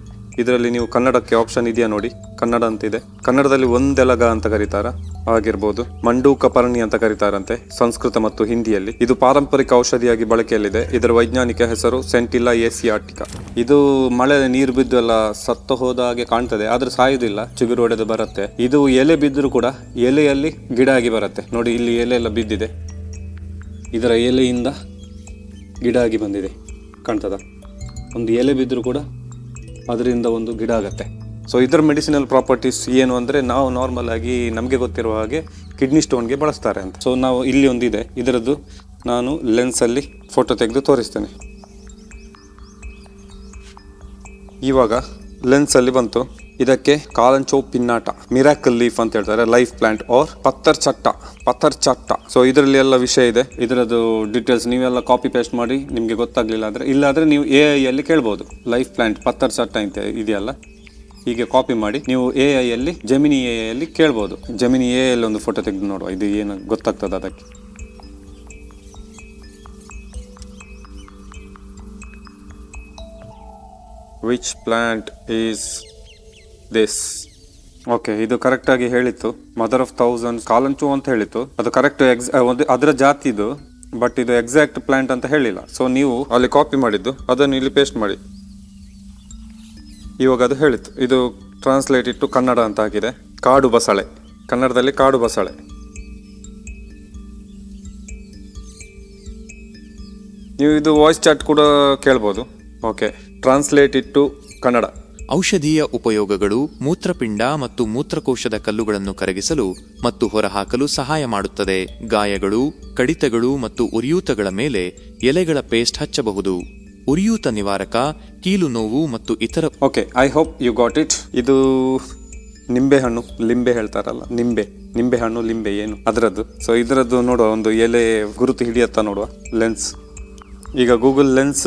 ಇದರಲ್ಲಿ ನೀವು ಕನ್ನಡಕ್ಕೆ ಆಪ್ಷನ್ ಇದೆಯಾ ನೋಡಿ, ಕನ್ನಡ ಅಂತ ಇದೆ. ಕನ್ನಡದಲ್ಲಿ ಒಂದೆಲಗ ಅಂತ ಕರೀತಾರ, ಆಗಿರ್ಬೋದು. ಮಂಡೂಕ ಪರ್ಣಿ ಅಂತ ಕರೀತಾರಂತೆ ಸಂಸ್ಕೃತ ಮತ್ತು ಹಿಂದಿಯಲ್ಲಿ. ಇದು ಪಾರಂಪರಿಕ ಔಷಧಿಯಾಗಿ ಬಳಕೆಯಲ್ಲಿದೆ. ಇದರ ವೈಜ್ಞಾನಿಕ ಹೆಸರು ಸೆಂಟಿಲ್ಲಾ ಏಸಿಯಾಟಿಕಾ. ಇದು ಮಳೆ ನೀರು ಬಿದ್ದು ಎಲ್ಲ ಸತ್ತು ಹೋದ ಹಾಗೆ ಕಾಣ್ತದೆ, ಆದ್ರೆ ಸಾಯುವುದಿಲ್ಲ, ಚಿಗುರು ಹೊಡೆದು ಬರುತ್ತೆ. ಇದು ಎಲೆ ಬಿದ್ದರೂ ಕೂಡ ಎಲೆಯಲ್ಲಿ ಗಿಡ ಆಗಿ ಬರುತ್ತೆ ನೋಡಿ. ಇಲ್ಲಿ ಎಲೆ ಎಲ್ಲ ಬಿದ್ದಿದೆ, ಇದರ ಎಲೆಯಿಂದ ಗಿಡ ಆಗಿ ಬಂದಿದೆ, ಕಾಣ್ತದ? ಒಂದು ಎಲೆ ಬಿದ್ದರೂ ಕೂಡ ಅದರಿಂದ ಒಂದು ಗಿಡ ಆಗತ್ತೆ. ಸೊ ಇದರ ಮೆಡಿಸಿನಲ್ ಪ್ರಾಪರ್ಟೀಸ್ ಏನು ಅಂದರೆ, ನಾವು ನಾರ್ಮಲ್ ಆಗಿ ನಮಗೆ ಗೊತ್ತಿರುವ ಹಾಗೆ ಕಿಡ್ನಿ ಸ್ಟೋನ್ಗೆ ಬಳಸ್ತಾರೆ ಅಂತ. ಸೊ ನಾವು ಇಲ್ಲಿ ಒಂದಿದೆ, ಇದರದ್ದು ನಾನು ಲೆನ್ಸಲ್ಲಿ ಫೋಟೋ ತೆಗೆದು ತೋರಿಸ್ತೇನೆ. ಇವಾಗ ಲೆನ್ಸಲ್ಲಿ ಬಂತು. ಇದಕ್ಕೆ ಕಾಲಂಚೋ ಪಿನ್ನಾಟ, ಮಿರಾಕಲ್ ಲೀಫ್ ಅಂತ ಹೇಳ್ತಾರೆ, ಲೈಫ್ ಪ್ಲಾಂಟ್ ಆರ್ ಪತ್ತರ್ ಚಟ್ಟ. ಸೊ ಇದರಲ್ಲಿ ಎಲ್ಲ ವಿಷಯ ಇದೆ, ಇದರದ್ದು ಡೀಟೇಲ್ಸ್ ನೀವೆಲ್ಲ ಕಾಪಿ ಪೇಸ್ಟ್ ಮಾಡಿ. ನಿಮಗೆ ಗೊತ್ತಾಗ್ಲಿಲ್ಲ ಅಂದ್ರೆ, ಇಲ್ಲಾದ್ರೆ ನೀವು AI ಅಲ್ಲಿ ಕೇಳ್ಬೋದು. ಲೈಫ್ ಪ್ಲಾಂಟ್ ಪತ್ತರ್ ಚಟ್ಟ ಅಂತ ಇದೆಯಲ್ಲ, ಹೀಗೆ ಕಾಪಿ ಮಾಡಿ ನೀವು AI ಅಲ್ಲಿ, ಜೆಮಿನಿ AI ಅಲ್ಲಿ ಕೇಳ್ಬೋದು. ಜೆಮಿನಿ AI ಅಲ್ಲಿ ಒಂದು ಫೋಟೋ ತೆಗೆದು ನೋಡುವ, ಇದು ಏನು ಗೊತ್ತಾಗ್ತದೆ ಅದಕ್ಕೆ. Which plant is this? Okay, ಇದು ಕರೆಕ್ಟ್ ಆಗಿ ಹೇಳಿತ್ತು. ಮದರ್ ಆಫ್ ಥೌಸಂಡ್ ಕಾಲಂಚು ಅಂತ ಹೇಳಿತ್ತು. ಅದು ಕರೆಕ್ಟ್ ಅದರ ಜಾತಿ ಇದು, ಬಟ್ ಇದು ಎಕ್ಸಾಕ್ಟ್ ಪ್ಲಾಂಟ್ ಅಂತ ಹೇಳಿಲ್ಲ. ಸೊ ನೀವು ಅಲ್ಲಿ ಕಾಪಿ ಮಾಡಿದ್ದು ಅದನ್ನು ಇಲ್ಲಿ ಪೇಸ್ಟ್ ಮಾಡಿ. ಇವಾಗ ಅದು ಹೇಳಿತ್ತು. ಇದು ಟ್ರಾನ್ಸ್ಲೇಟ್ ಇಟ್ಟು ಕನ್ನಡ ಅಂತ ಆಗಿದೆ. ಕಾಡು ಬಸಳೆ, ಕನ್ನಡದಲ್ಲಿ ಕಾಡು ಬಸಳೆ. ನೀವು ಇದು ವಾಯ್ಸ್ ಚಾಟ್ ಕೂಡ ಕೇಳ್ಬೋದು. ಓಕೆ, ಟ್ರಾನ್ಸ್ಲೇಟ್ ಇಟ್ಟು ಕನ್ನಡ. ಔಷಧೀಯ ಉಪಯೋಗಗಳು ಮೂತ್ರಪಿಂಡ ಮತ್ತು ಮೂತ್ರಕೋಶದ ಕಲ್ಲುಗಳನ್ನು ಕರಗಿಸಲು ಮತ್ತು ಹೊರಹಾಕಲು ಸಹಾಯ ಮಾಡುತ್ತದೆ. ಗಾಯಗಳು, ಕಡಿತಗಳು ಮತ್ತು ಉರಿಯೂತಗಳ ಮೇಲೆ ಎಲೆಗಳ ಪೇಸ್ಟ್ ಹಚ್ಚಬಹುದು. ಉರಿಯೂತ ನಿವಾರಕ, ಕೀಲು ನೋವು ಮತ್ತು ಇತರ. Okay, I hope you got it. ಇದು ನಿಂಬೆಹಣ್ಣು, ಲಿಂಬೆ ಹೇಳ್ತಾರಲ್ಲ, ನಿಂಬೆಹಣ್ಣು ಲಿಂಬೆ ಏನು ಅದರದ್ದು. ಸೊ ಇದರದ್ದು ನೋಡುವ, ಒಂದು ಎಲೆ ಗುರುತು ಹಿಡಿಯತ್ತಾ ನೋಡುವ. ಲೆನ್ಸ್, ಈಗ Google lens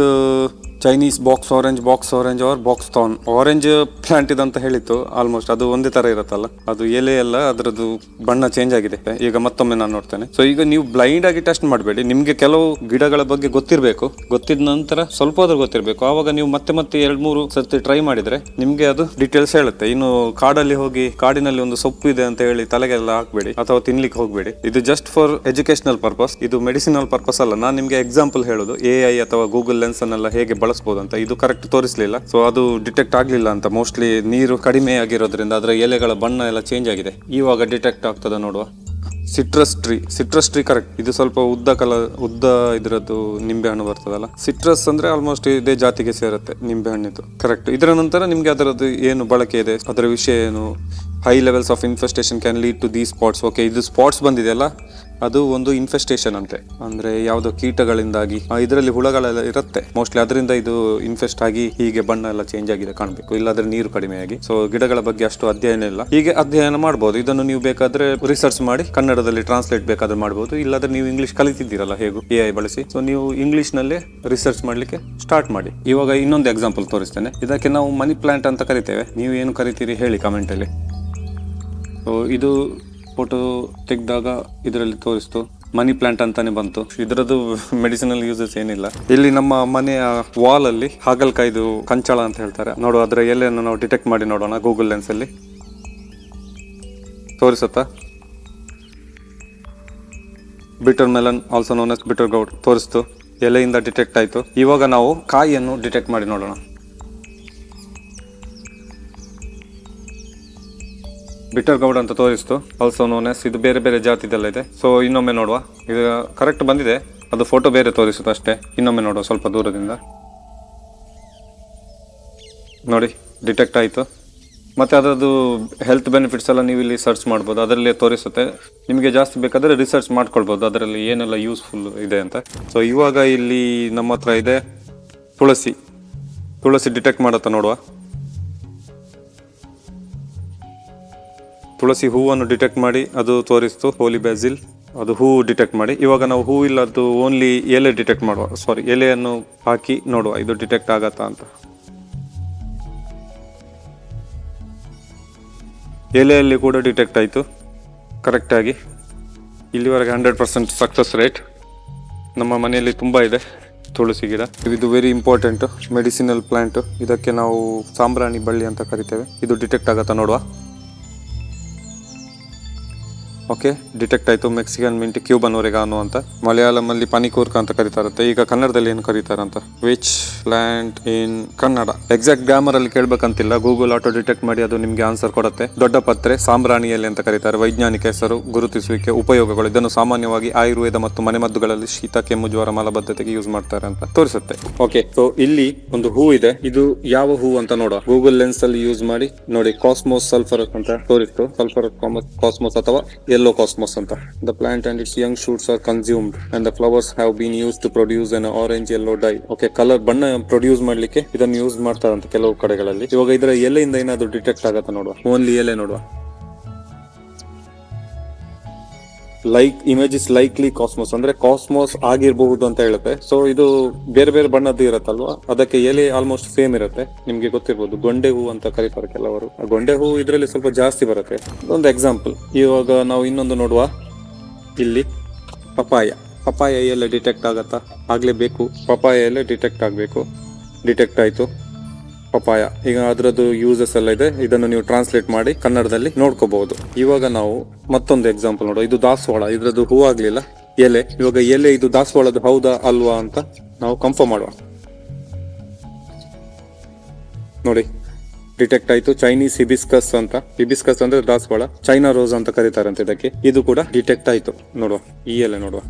Chinese box orange or box than orange plant ಇದಂತ ಹೇಳಿತ್ತು. ಆಲ್ಮೋಸ್ಟ್ ಅದು ಒಂದೇ ತರ ಇರುತ್ತಲ್ಲ, ಅದು ಎಲೆ ಎಲ್ಲ ಅದರದ್ದು ಬಣ್ಣ ಚೇಂಜ್ ಆಗಿದೆ. ಈಗ ಮತ್ತೊಮ್ಮೆ ನಾನು ನೋಡ್ತೇನೆ. ಸೊ ಈಗ ನೀವು ಬ್ಲೈಂಡ್ ಆಗಿ ಟೆಸ್ಟ್ ಮಾಡಬೇಡಿ. ನಿಮ್ಗೆ ಕೆಲವು ಗಿಡಗಳ ಬಗ್ಗೆ ಗೊತ್ತಿರಬೇಕು, ಗೊತ್ತಿದ ನಂತರ ಸ್ವಲ್ಪ ಆದ್ರೂ ಗೊತ್ತಿರಬೇಕು. ಆವಾಗ ನೀವು ಮತ್ತೆ 2-3 ಸರ್ತಿ ಟ್ರೈ ಮಾಡಿದ್ರೆ ನಿಮ್ಗೆ ಅದು ಡೀಟೇಲ್ಸ್ ಹೇಳುತ್ತೆ. ಇನ್ನು ಕಾಡಲ್ಲಿ ಹೋಗಿ ಕಾಡಿನಲ್ಲಿ ಒಂದು ಸೊಪ್ಪು ಇದೆ ಅಂತ ಹೇಳಿ ತಲೆಗೆಲ್ಲ ಹಾಕ್ಬೇಡಿ ಅಥವಾ ತಿನ್ಲಿಕ್ಕೆ ಹೋಗ್ಬೇಡಿ. ಇದು ಜಸ್ಟ್ ಫಾರ್ ಎಜುಕೇಶನಲ್ ಪರ್ಪಸ್, ಇದು ಮೆಡಿಸಿನಲ್ ಪರ್ಪಸ್ ಅಲ್ಲ. ನಾನು ನಿಮ್ಗೆ ಎಕ್ಸಾಂಪಲ್ ಹೇಳೋದು, AI ಅಥವಾ ಗೂಗಲ್ ಲೆನ್ಸ್ ಅನ್ನೆಲ್ಲ ಹೇಗೆ ಬಳಸಬಹುದು ಅಂತ. ಇದು ಕರೆಕ್ಟ್ ತೋರಿಸಲಿಲ್ಲ, ಸೊ ಅದು ಡಿಟೆಕ್ಟ್ ಆಗ್ಲಿಲ್ಲ ಅಂತ. ಮೋಸ್ಟ್ಲಿ ನೀರು ಕಡಿಮೆ ಆಗಿರೋದ್ರಿಂದ ಅದರ ಎಲೆಗಳ ಬಣ್ಣ ಎಲ್ಲ ಚೇಂಜ್ ಆಗಿದೆ. ಇವಾಗ ಡಿಟೆಕ್ಟ್ ಆಗ್ತದೆ ನೋಡುವ. Citrus tree correct. ಇದು ಸ್ವಲ್ಪ ಉದ್ದ ಇದರದ್ದು ನಿಂಬೆ ಹಣ್ಣು ಬರ್ತದಲ್ಲ. ಸಿಟ್ರಸ್ ಅಂದ್ರೆ ಆಲ್ಮೋಸ್ಟ್ ಇದೇ ಜಾತಿಗೆ ಸೇರುತ್ತೆ ನಿಂಬೆ ಹಣ್ಣಿದ್ದು. ಕರೆಕ್ಟ್. ಇದರ ನಂತರ ನಿಮ್ಗೆ ಅದರದ್ದು ಏನು ಬಳಕೆ ಇದೆ, ಅದರ ವಿಷಯ ಏನು. High levels of infestation can lead to these spots. Okay, ಇದು ಸ್ಪಾಟ್ಸ್ ಬಂದಿದೆಯಲ್ಲ, ಅದು ಒಂದು ಇನ್ಫೆಸ್ಟೇಷನ್ ಅಂತೆ, ಅಂದ್ರೆ ಯಾವುದೋ ಕೀಟಗಳಿಂದಾಗಿ ಇದರಲ್ಲಿ ಹುಳಗಳೆಲ್ಲ ಇರುತ್ತೆ ಮೋಸ್ಟ್ಲಿ, ಅದರಿಂದ ಇದು ಇನ್ಫೆಸ್ಟ್ ಆಗಿ ಹೀಗೆ ಬಣ್ಣ ಎಲ್ಲ ಚೇಂಜ್ ಆಗಿದೆ ಕಾಣಬೇಕು, ಇಲ್ಲಾದ್ರೆ ನೀರು ಕಡಿಮೆಯಾಗಿ. ಸೊ ಗಿಡಗಳ ಬಗ್ಗೆ ಅಷ್ಟು ಅಧ್ಯಯನ ಇಲ್ಲ, ಹೀಗೆ ಅಧ್ಯಯನ ಮಾಡಬಹುದು. ಇದನ್ನು ನೀವು ಬೇಕಾದ್ರೆ ರಿಸರ್ಚ್ ಮಾಡಿ ಕನ್ನಡದಲ್ಲಿ ಟ್ರಾನ್ಸ್ಲೇಟ್ ಬೇಕಾದ್ರೆ ಮಾಡಬಹುದು, ಇಲ್ಲಾದ್ರೆ ನೀವು ಇಂಗ್ಲಿಷ್ ಕಲಿತಿದ್ದೀರಲ್ಲ ಹೇಗೂ AI ಬಳಸಿ, ಸೊ ನೀವು ಇಂಗ್ಲಿಷ್ ನಲ್ಲೇ ರಿಸರ್ಚ್ ಮಾಡ್ಲಿಕ್ಕೆ ಸ್ಟಾರ್ಟ್ ಮಾಡಿ. ಇವಾಗ ಇನ್ನೊಂದು ಎಕ್ಸಾಂಪಲ್ ತೋರಿಸ್ತೇನೆ. ಇದಕ್ಕೆ ನಾವು ಮನಿ ಪ್ಲಾಂಟ್ ಅಂತ ಕರಿತೇವೆ, ನೀವು ಏನು ಕರಿತೀರಿ ಹೇಳಿ ಕಮೆಂಟ್ ಅಲ್ಲಿ. ಸೊ ಇದು ಫೋಟೋ ತೆಗೆದಾಗ ಇದರಲ್ಲಿ ತೋರಿಸ್ತು ಮನಿ ಪ್ಲಾಂಟ್ ಅಂತಾನೆ ಬಂತು. ಇದರದ್ದು ಮೆಡಿಸಿನಲ್ ಯೂಸಸ್ ಏನಿಲ್ಲ. ಇಲ್ಲಿ ನಮ್ಮ ಮನೆಯ ವಾಲ್ ಅಲ್ಲಿ ಹಾಗಲಕಾಯ್ದು ಕಂಚಾಳ ಅಂತ ಹೇಳ್ತಾರೆ, ನೋಡು ಅದರ ಎಲೆಯನ್ನು ನಾವು ಡಿಟೆಕ್ಟ್ ಮಾಡಿ ನೋಡೋಣ ಗೂಗಲ್ ಲೆನ್ಸ್ ಅಲ್ಲಿ. ತೋರಿಸುತ್ತಾ? Bitter melon also known as bitter gourd ತೋರಿಸ್ತು, ಎಲೆಯಿಂದ ಡಿಟೆಕ್ಟ್ ಆಯ್ತು. ಇವಾಗ ನಾವು ಕಾಯಿಯನ್ನು ಡಿಟೆಕ್ಟ್ ಮಾಡಿ ನೋಡೋಣ. ಬಿಟರ್ ಗೌಡ್ ಅಂತ ತೋರಿಸ್ತು, ಆಲ್ಸೋ ನೋನ್ ಎಸ್. ಇದು ಬೇರೆ ಬೇರೆ ಜಾತಿದೆಲ್ಲ ಇದೆ. ಸೊ ಇನ್ನೊಮ್ಮೆ ನೋಡುವ, ಇದು ಕರೆಕ್ಟ್ ಬಂದಿದೆ, ಅದು ಫೋಟೋ ಬೇರೆ ತೋರಿಸುತ್ತೆ ಅಷ್ಟೇ. ಇನ್ನೊಮ್ಮೆ ನೋಡುವ ಸ್ವಲ್ಪ ದೂರದಿಂದ, ನೋಡಿ ಡಿಟೆಕ್ಟ್ ಆಯಿತು. ಮತ್ತು ಅದರದ್ದು ಹೆಲ್ತ್ ಬೆನಿಫಿಟ್ಸ್ ಎಲ್ಲ ನೀವು ಇಲ್ಲಿ ಸರ್ಚ್ ಮಾಡ್ಬೋದು, ಅದರಲ್ಲೇ ತೋರಿಸುತ್ತೆ. ನಿಮಗೆ ಜಾಸ್ತಿ ಬೇಕಾದರೆ ರಿಸರ್ಚ್ ಮಾಡ್ಕೊಳ್ಬೋದು ಅದರಲ್ಲಿ ಏನೆಲ್ಲ ಯೂಸ್ಫುಲ್ ಇದೆ ಅಂತ. ಸೊ ಇವಾಗ ಇಲ್ಲಿ ನಮ್ಮ ಹತ್ರ ಇದೆ ತುಳಸಿ ಡಿಟೆಕ್ಟ್ ಮಾಡುತ್ತಾ ನೋಡುವ. ತುಳಸಿ ಹೂವನ್ನು ಡಿಟೆಕ್ಟ್ ಮಾಡಿ ಅದು ತೋರಿಸ್ತು, ಹೋಲಿ ಬ್ಯಾಸಿಲ್, ಅದು ಹೂವು ಡಿಟೆಕ್ಟ್ ಮಾಡಿ. ಇವಾಗ ನಾವು ಹೂ ಇಲ್ಲದ್ದು ಓನ್ಲಿ ಎಲೆ ಡಿಟೆಕ್ಟ್ ಮಾಡುವ, ಎಲೆಯನ್ನು ಹಾಕಿ ನೋಡುವ ಇದು ಡಿಟೆಕ್ಟ್ ಆಗತ್ತಾ ಅಂತ. ಎಲೆಯಲ್ಲಿ ಕೂಡ ಡಿಟೆಕ್ಟ್ ಆಯಿತು ಕರೆಕ್ಟಾಗಿ. ಇಲ್ಲಿವರೆಗೆ 100% ಸಕ್ಸಸ್ ರೇಟ್. ನಮ್ಮ ಮನೆಯಲ್ಲಿ ತುಂಬ ಇದೆ ತುಳಸಿ ಗಿಡ. ಇದು ವೆರಿ ಇಂಪಾರ್ಟೆಂಟ್ ಮೆಡಿಸಿನಲ್ ಪ್ಲಾಂಟ್. ಇದಕ್ಕೆ ನಾವು ಸಾಂಬ್ರಾಣಿ ಬಳ್ಳಿ ಅಂತ ಕರಿತೇವೆ. ಇದು ಡಿಟೆಕ್ಟ್ ಆಗತ್ತಾ ನೋಡುವ. ಓಕೆ, ಡಿಟೆಕ್ಟ್ ಆಯಿತು. ಮೆಕ್ಸಿಕನ್ ಮಿಂಟ್, ಕ್ಯೂಬನ್ ಒರೆಗಾನೋ ಅಂತ, ಮಲಯಾಳಂ ಅಲ್ಲಿ ಪನಿಕೂರ್ಕ ಅಂತ ಕರೀತಾರಂತೆ. ಈಗ ಕನ್ನಡದಲ್ಲಿ ಏನು ಕರೀತಾರಂತ, which plant in Kannada. Exact grammar ಅಲ್ಲಿ ಕೇಳ್ಬೇಕಂತಿಲ್ಲ, ಗೂಗಲ್ ಆಟೋ ಡಿಟೆಕ್ಟ್ ಮಾಡಿ ಅದು ನಿಮ್ಗೆ ಆನ್ಸರ್ ಕೊಡುತ್ತೆ. ದೊಡ್ಡ ಪತ್ರೆ, ಸಾಂಬ್ರಾಣಿ ಎಲೆ ಅಂತ ಕರೀತಾರೆ. ವೈಜ್ಞಾನಿಕ ಹೆಸರು, ಗುರುತಿಸುವಿಕೆ, ಉಪಯೋಗಗಳು. ಇದನ್ನು ಸಾಮಾನ್ಯವಾಗಿ ಆಯುರ್ವೇದ ಮತ್ತು ಮನೆಮದ್ದುಗಳಲ್ಲಿ ಶೀತ, ಕೆಮ್ಮು, ಜ್ವರ, ಮಲಬದ್ಧತೆಗೆ ಯೂಸ್ ಮಾಡ್ತಾರೆ ಅಂತ ತೋರಿಸುತ್ತೆ. ಓಕೆ, ಸೊ ಇಲ್ಲಿ ಒಂದು ಹೂ ಇದೆ. ಇದು ಯಾವ ಹೂ ಅಂತ ನೋಡುವ. ಗೂಗಲ್ ಲೆನ್ಸ್ ಅಲ್ಲಿ ಯೂಸ್ ಮಾಡಿ ನೋಡಿ. ಕಾಸ್ಮೋಸ್ ಸಲ್ಫರಸ್ ಅಂತ ತೋರಿಸ್ತು. ಸಲ್ಫರಸ್ ಕಾಸ್ಮೋಸ್ ಅಥವಾ yellow cosmos anta. The plant and its young shoots are consumed and the flowers have been used to produce an orange yellow dye. Okay, color ಬಣ್ಣ ಪ್ರೊಡ್ಯೂಸ್ ಮಾಡ್ಲಿಕ್ಕೆ ಇದನ್ನು use ಮಾಡ್ತಾರಂತೆ ಕೆಲವು ಕಡೆಗಳಲ್ಲಿ. ಇವಾಗ ಇದರ ಎಲೆಯಿಂದ ಏನಾದ್ರು ಡಿಟೆಕ್ಟ್ ಆಗತ್ತಾ ನೋಡುವ. ಓನ್ಲಿ ಎಲೆ ನೋಡುವ. ಇಮೇಜ್ ಇಸ್ ಲೈಕ್ಲಿ ಕಾಸ್ಮೋಸ್ ಅಂದ್ರೆ ಕಾಸ್ಮೋಸ್ ಆಗಿರಬಹುದು ಅಂತ ಹೇಳುತ್ತೆ. ಸೊ ಇದು ಬೇರೆ ಬೇರೆ ಬಣ್ಣದ್ದು ಇರತ್ತಲ್ವಾ, ಅದಕ್ಕೆ ಎಲೆ ಆಲ್ಮೋಸ್ಟ್ ಸೇಮ್ ಇರುತ್ತೆ. ನಿಮ್ಗೆ ಗೊತ್ತಿರ್ಬೋದು, ಗೊಂಡೆ ಹೂ ಅಂತ ಕರೀತಾರೆ ಕೆಲವರು. ಗೊಂಡೆ ಹೂ ಇದರಲ್ಲಿ ಸ್ವಲ್ಪ ಜಾಸ್ತಿ ಬರುತ್ತೆ. ಒಂದು ಎಕ್ಸಾಂಪಲ್. ಇವಾಗ ನಾವು ಇನ್ನೊಂದು ನೋಡುವ. ಇಲ್ಲಿ ಪಪಾಯ ಎಲೆ ಡಿಟೆಕ್ಟ್ ಆಗತ್ತಾ? ಆಗ್ಲೇಬೇಕು, ಪಪಾಯ ಎಲೆ ಡಿಟೆಕ್ಟ್ ಆಗ್ಬೇಕು. ಡಿಟೆಕ್ಟ್ ಆಯ್ತು ಪಪಾಯ. ಈಗ ಅದರದ್ದು ಯೂಸಸ್ ಎಲ್ಲ ಇದೆ, ಇದನ್ನು ನೀವು ಟ್ರಾನ್ಸ್ಲೇಟ್ ಮಾಡಿ ಕನ್ನಡದಲ್ಲಿ ನೋಡ್ಕೋಬಹುದು. ಇವಾಗ ನಾವು ಮತ್ತೊಂದು ಎಕ್ಸಾಂಪಲ್ ನೋಡುವ. ಇದು ದಾಸವಾಳ, ಇದ್ರದ್ದು ಹೂ ಆಗ್ಲಿಲ್ಲ, ಎಲೆ. ಇವಾಗ ಎಲೆ ಇದು ದಾಸವಾಳದ್ದು ಹೌದಾ ಅಲ್ವಾ ಅಂತ ನಾವು ಕನ್ಫರ್ಮ್ ಮಾಡುವ. ನೋಡಿ ಡಿಟೆಕ್ಟ್ ಆಯ್ತು. ಚೈನೀಸ್ ಹಿಬಿಸ್ಕಸ್ ಅಂತ. ಹಿಬಿಸ್ಕಸ್ ಅಂದ್ರೆ ದಾಸವಾಳ, ಚೈನಾ ರೋಸ್ ಅಂತ ಕರೀತಾರಂತೆ ಇದಕ್ಕೆ. ಇದು ಕೂಡ ಡಿಟೆಕ್ಟ್ ಆಯ್ತು. ನೋಡುವ ಈ ಎಲೆ ನೋಡುವ.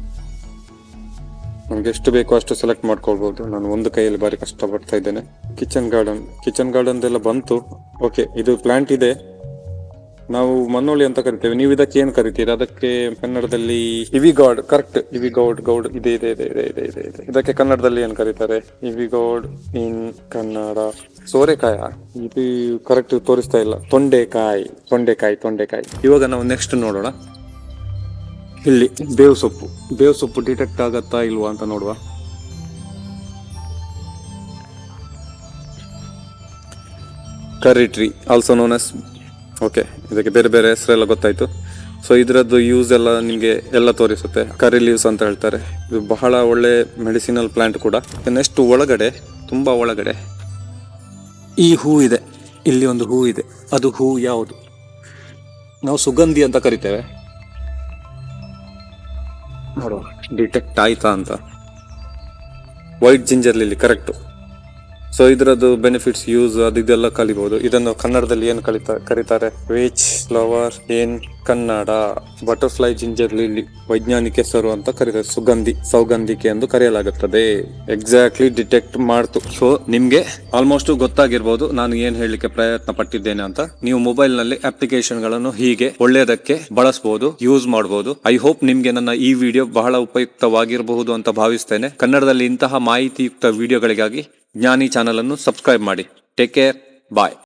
ನಮ್ಗೆ ಎಷ್ಟು ಬೇಕೋ ಅಷ್ಟು ಸೆಲೆಕ್ಟ್ ಮಾಡ್ಕೊಳ್ಬಹುದು. ನಾನು ಒಂದು ಕೈಯಲ್ಲಿ ಬಾರಿ ಕಷ್ಟಪಡ್ತಾ ಇದ್ದೇನೆ. ಕಿಚನ್ ಗಾರ್ಡನ್ ಎಲ್ಲ ಬಂತು. ಓಕೆ, ಇದು ಪ್ಲಾಂಟ್ ಇದೆ. ನಾವು ಮನ್ನೋಳಿ ಅಂತ ಕರಿತೇವೆ. ನೀವು ಇದಕ್ಕೆ ಏನ್ ಕರಿತೀರಿ? ಅದಕ್ಕೆ ಕನ್ನಡದಲ್ಲಿ ಇವಿಗಾಡ್. ಕರೆಕ್ಟ್, ಗೌಡ್ ಇದೆ. ಇದಕ್ಕೆ ಕನ್ನಡದಲ್ಲಿ ಏನ್ ಕರೀತಾರೆ? ಇವಿಗಾಡ್ ಇನ್ ಕನ್ನಡ ಸೋರೆಕಾಯ. ಇದು ಕರೆಕ್ಟ್ ತೋರಿಸ್ತಾ ಇಲ್ಲ. ತೊಂಡೆಕಾಯಿ. ಇವಾಗ ನಾವು ನೆಕ್ಸ್ಟ್ ನೋಡೋಣ. ಇಲ್ಲಿ ಬೇವು ಸೊಪ್ಪು ಡಿಟೆಕ್ಟ್ ಆಗತ್ತಾ ಇಲ್ವಾ ಅಂತ ನೋಡುವ. Curry tree also known S. Okay, ಇದಕ್ಕೆ ಬೇರೆ ಬೇರೆ ಹೆಸರೆಲ್ಲ ಗೊತ್ತಾಯ್ತು. ಸೊ ಇದರದ್ದು ಯೂಸ್ ಎಲ್ಲ ನಿಮಗೆ ಎಲ್ಲ ತೋರಿಸುತ್ತೆ. ಕರಿ ಲೀವ್ಸ್ ಅಂತ ಹೇಳ್ತಾರೆ. ಇದು ಬಹಳ ಒಳ್ಳೆ ಮೆಡಿಸಿನಲ್ ಪ್ಲಾಂಟ್ ಕೂಡ. ನೆಕ್ಸ್ಟ್ ತುಂಬಾ ಒಳಗಡೆ ಈ ಹೂ ಇದೆ. ಇಲ್ಲಿ ಒಂದು ಹೂ ಇದೆ. ಅದು ಹೂ ಯಾವುದು? ನಾವು ಸುಗಂಧಿ ಅಂತ ಕರಿತೇವೆ. ನೋಡುವ ಡಿಟೆಕ್ಟ್ ಆಯ್ತಾ ಅಂತ. White ginger lily correct. So ಇದರದ್ದು ಬೆನಿಫಿಟ್ಸ್ ಯೂಸ್ ಇದೆಲ್ಲ ಕಲಿಬಹುದು. ಇದನ್ನು ಕನ್ನಡದಲ್ಲಿ ಏನು ಕರೀತಾರೆ? Which flower in Kannada? Butterfly, ginger lily, ವೈಜ್ಞಾನಿಕ ಹೆಸರು ಅಂತ ಕರೀತಾರೆ. ಸೌಗಂಧಿಕೆ ಎಂದು ಕರೆಯಲಾಗುತ್ತದೆ. ಎಕ್ಸಾಕ್ಟ್ಲಿ ಡಿಟೆಕ್ಟ್ ಮಾಡ್ತು. ಸೊ ನಿಮ್ಗೆ ಆಲ್ಮೋಸ್ಟ್ ಗೊತ್ತಾಗಿರ್ಬೋದು ನಾನು ಏನ್ ಹೇಳಲಿಕ್ಕೆ ಪ್ರಯತ್ನ ಪಟ್ಟಿದ್ದೇನೆ ಅಂತ. ನೀವು ಮೊಬೈಲ್ ನಲ್ಲಿ ಅಪ್ಲಿಕೇಶನ್ ಗಳನ್ನು ಹೀಗೆ ಒಳ್ಳೆಯದಕ್ಕೆ ಬಳಸಬಹುದು, ಯೂಸ್ ಮಾಡಬಹುದು. ಐ ಹೋಪ್ ನಿಮ್ಗೆ ನನ್ನ ಈ ವಿಡಿಯೋ ಬಹಳ ಉಪಯುಕ್ತವಾಗಿರಬಹುದು ಅಂತ ಭಾವಿಸ್ತೇನೆ. ಕನ್ನಡದಲ್ಲಿ ಇಂತಹ ಮಾಹಿತಿಯುಕ್ತ ವಿಡಿಯೋಗಳಿಗಾಗಿ ಜ್ಞಾನಿ ಚಾನಲ್ ಅನ್ನು ಸಬ್ಸ್ಕ್ರೈಬ್ ಮಾಡಿ. ಟೇಕ್ ಕೇರ್, ಬಾಯ್.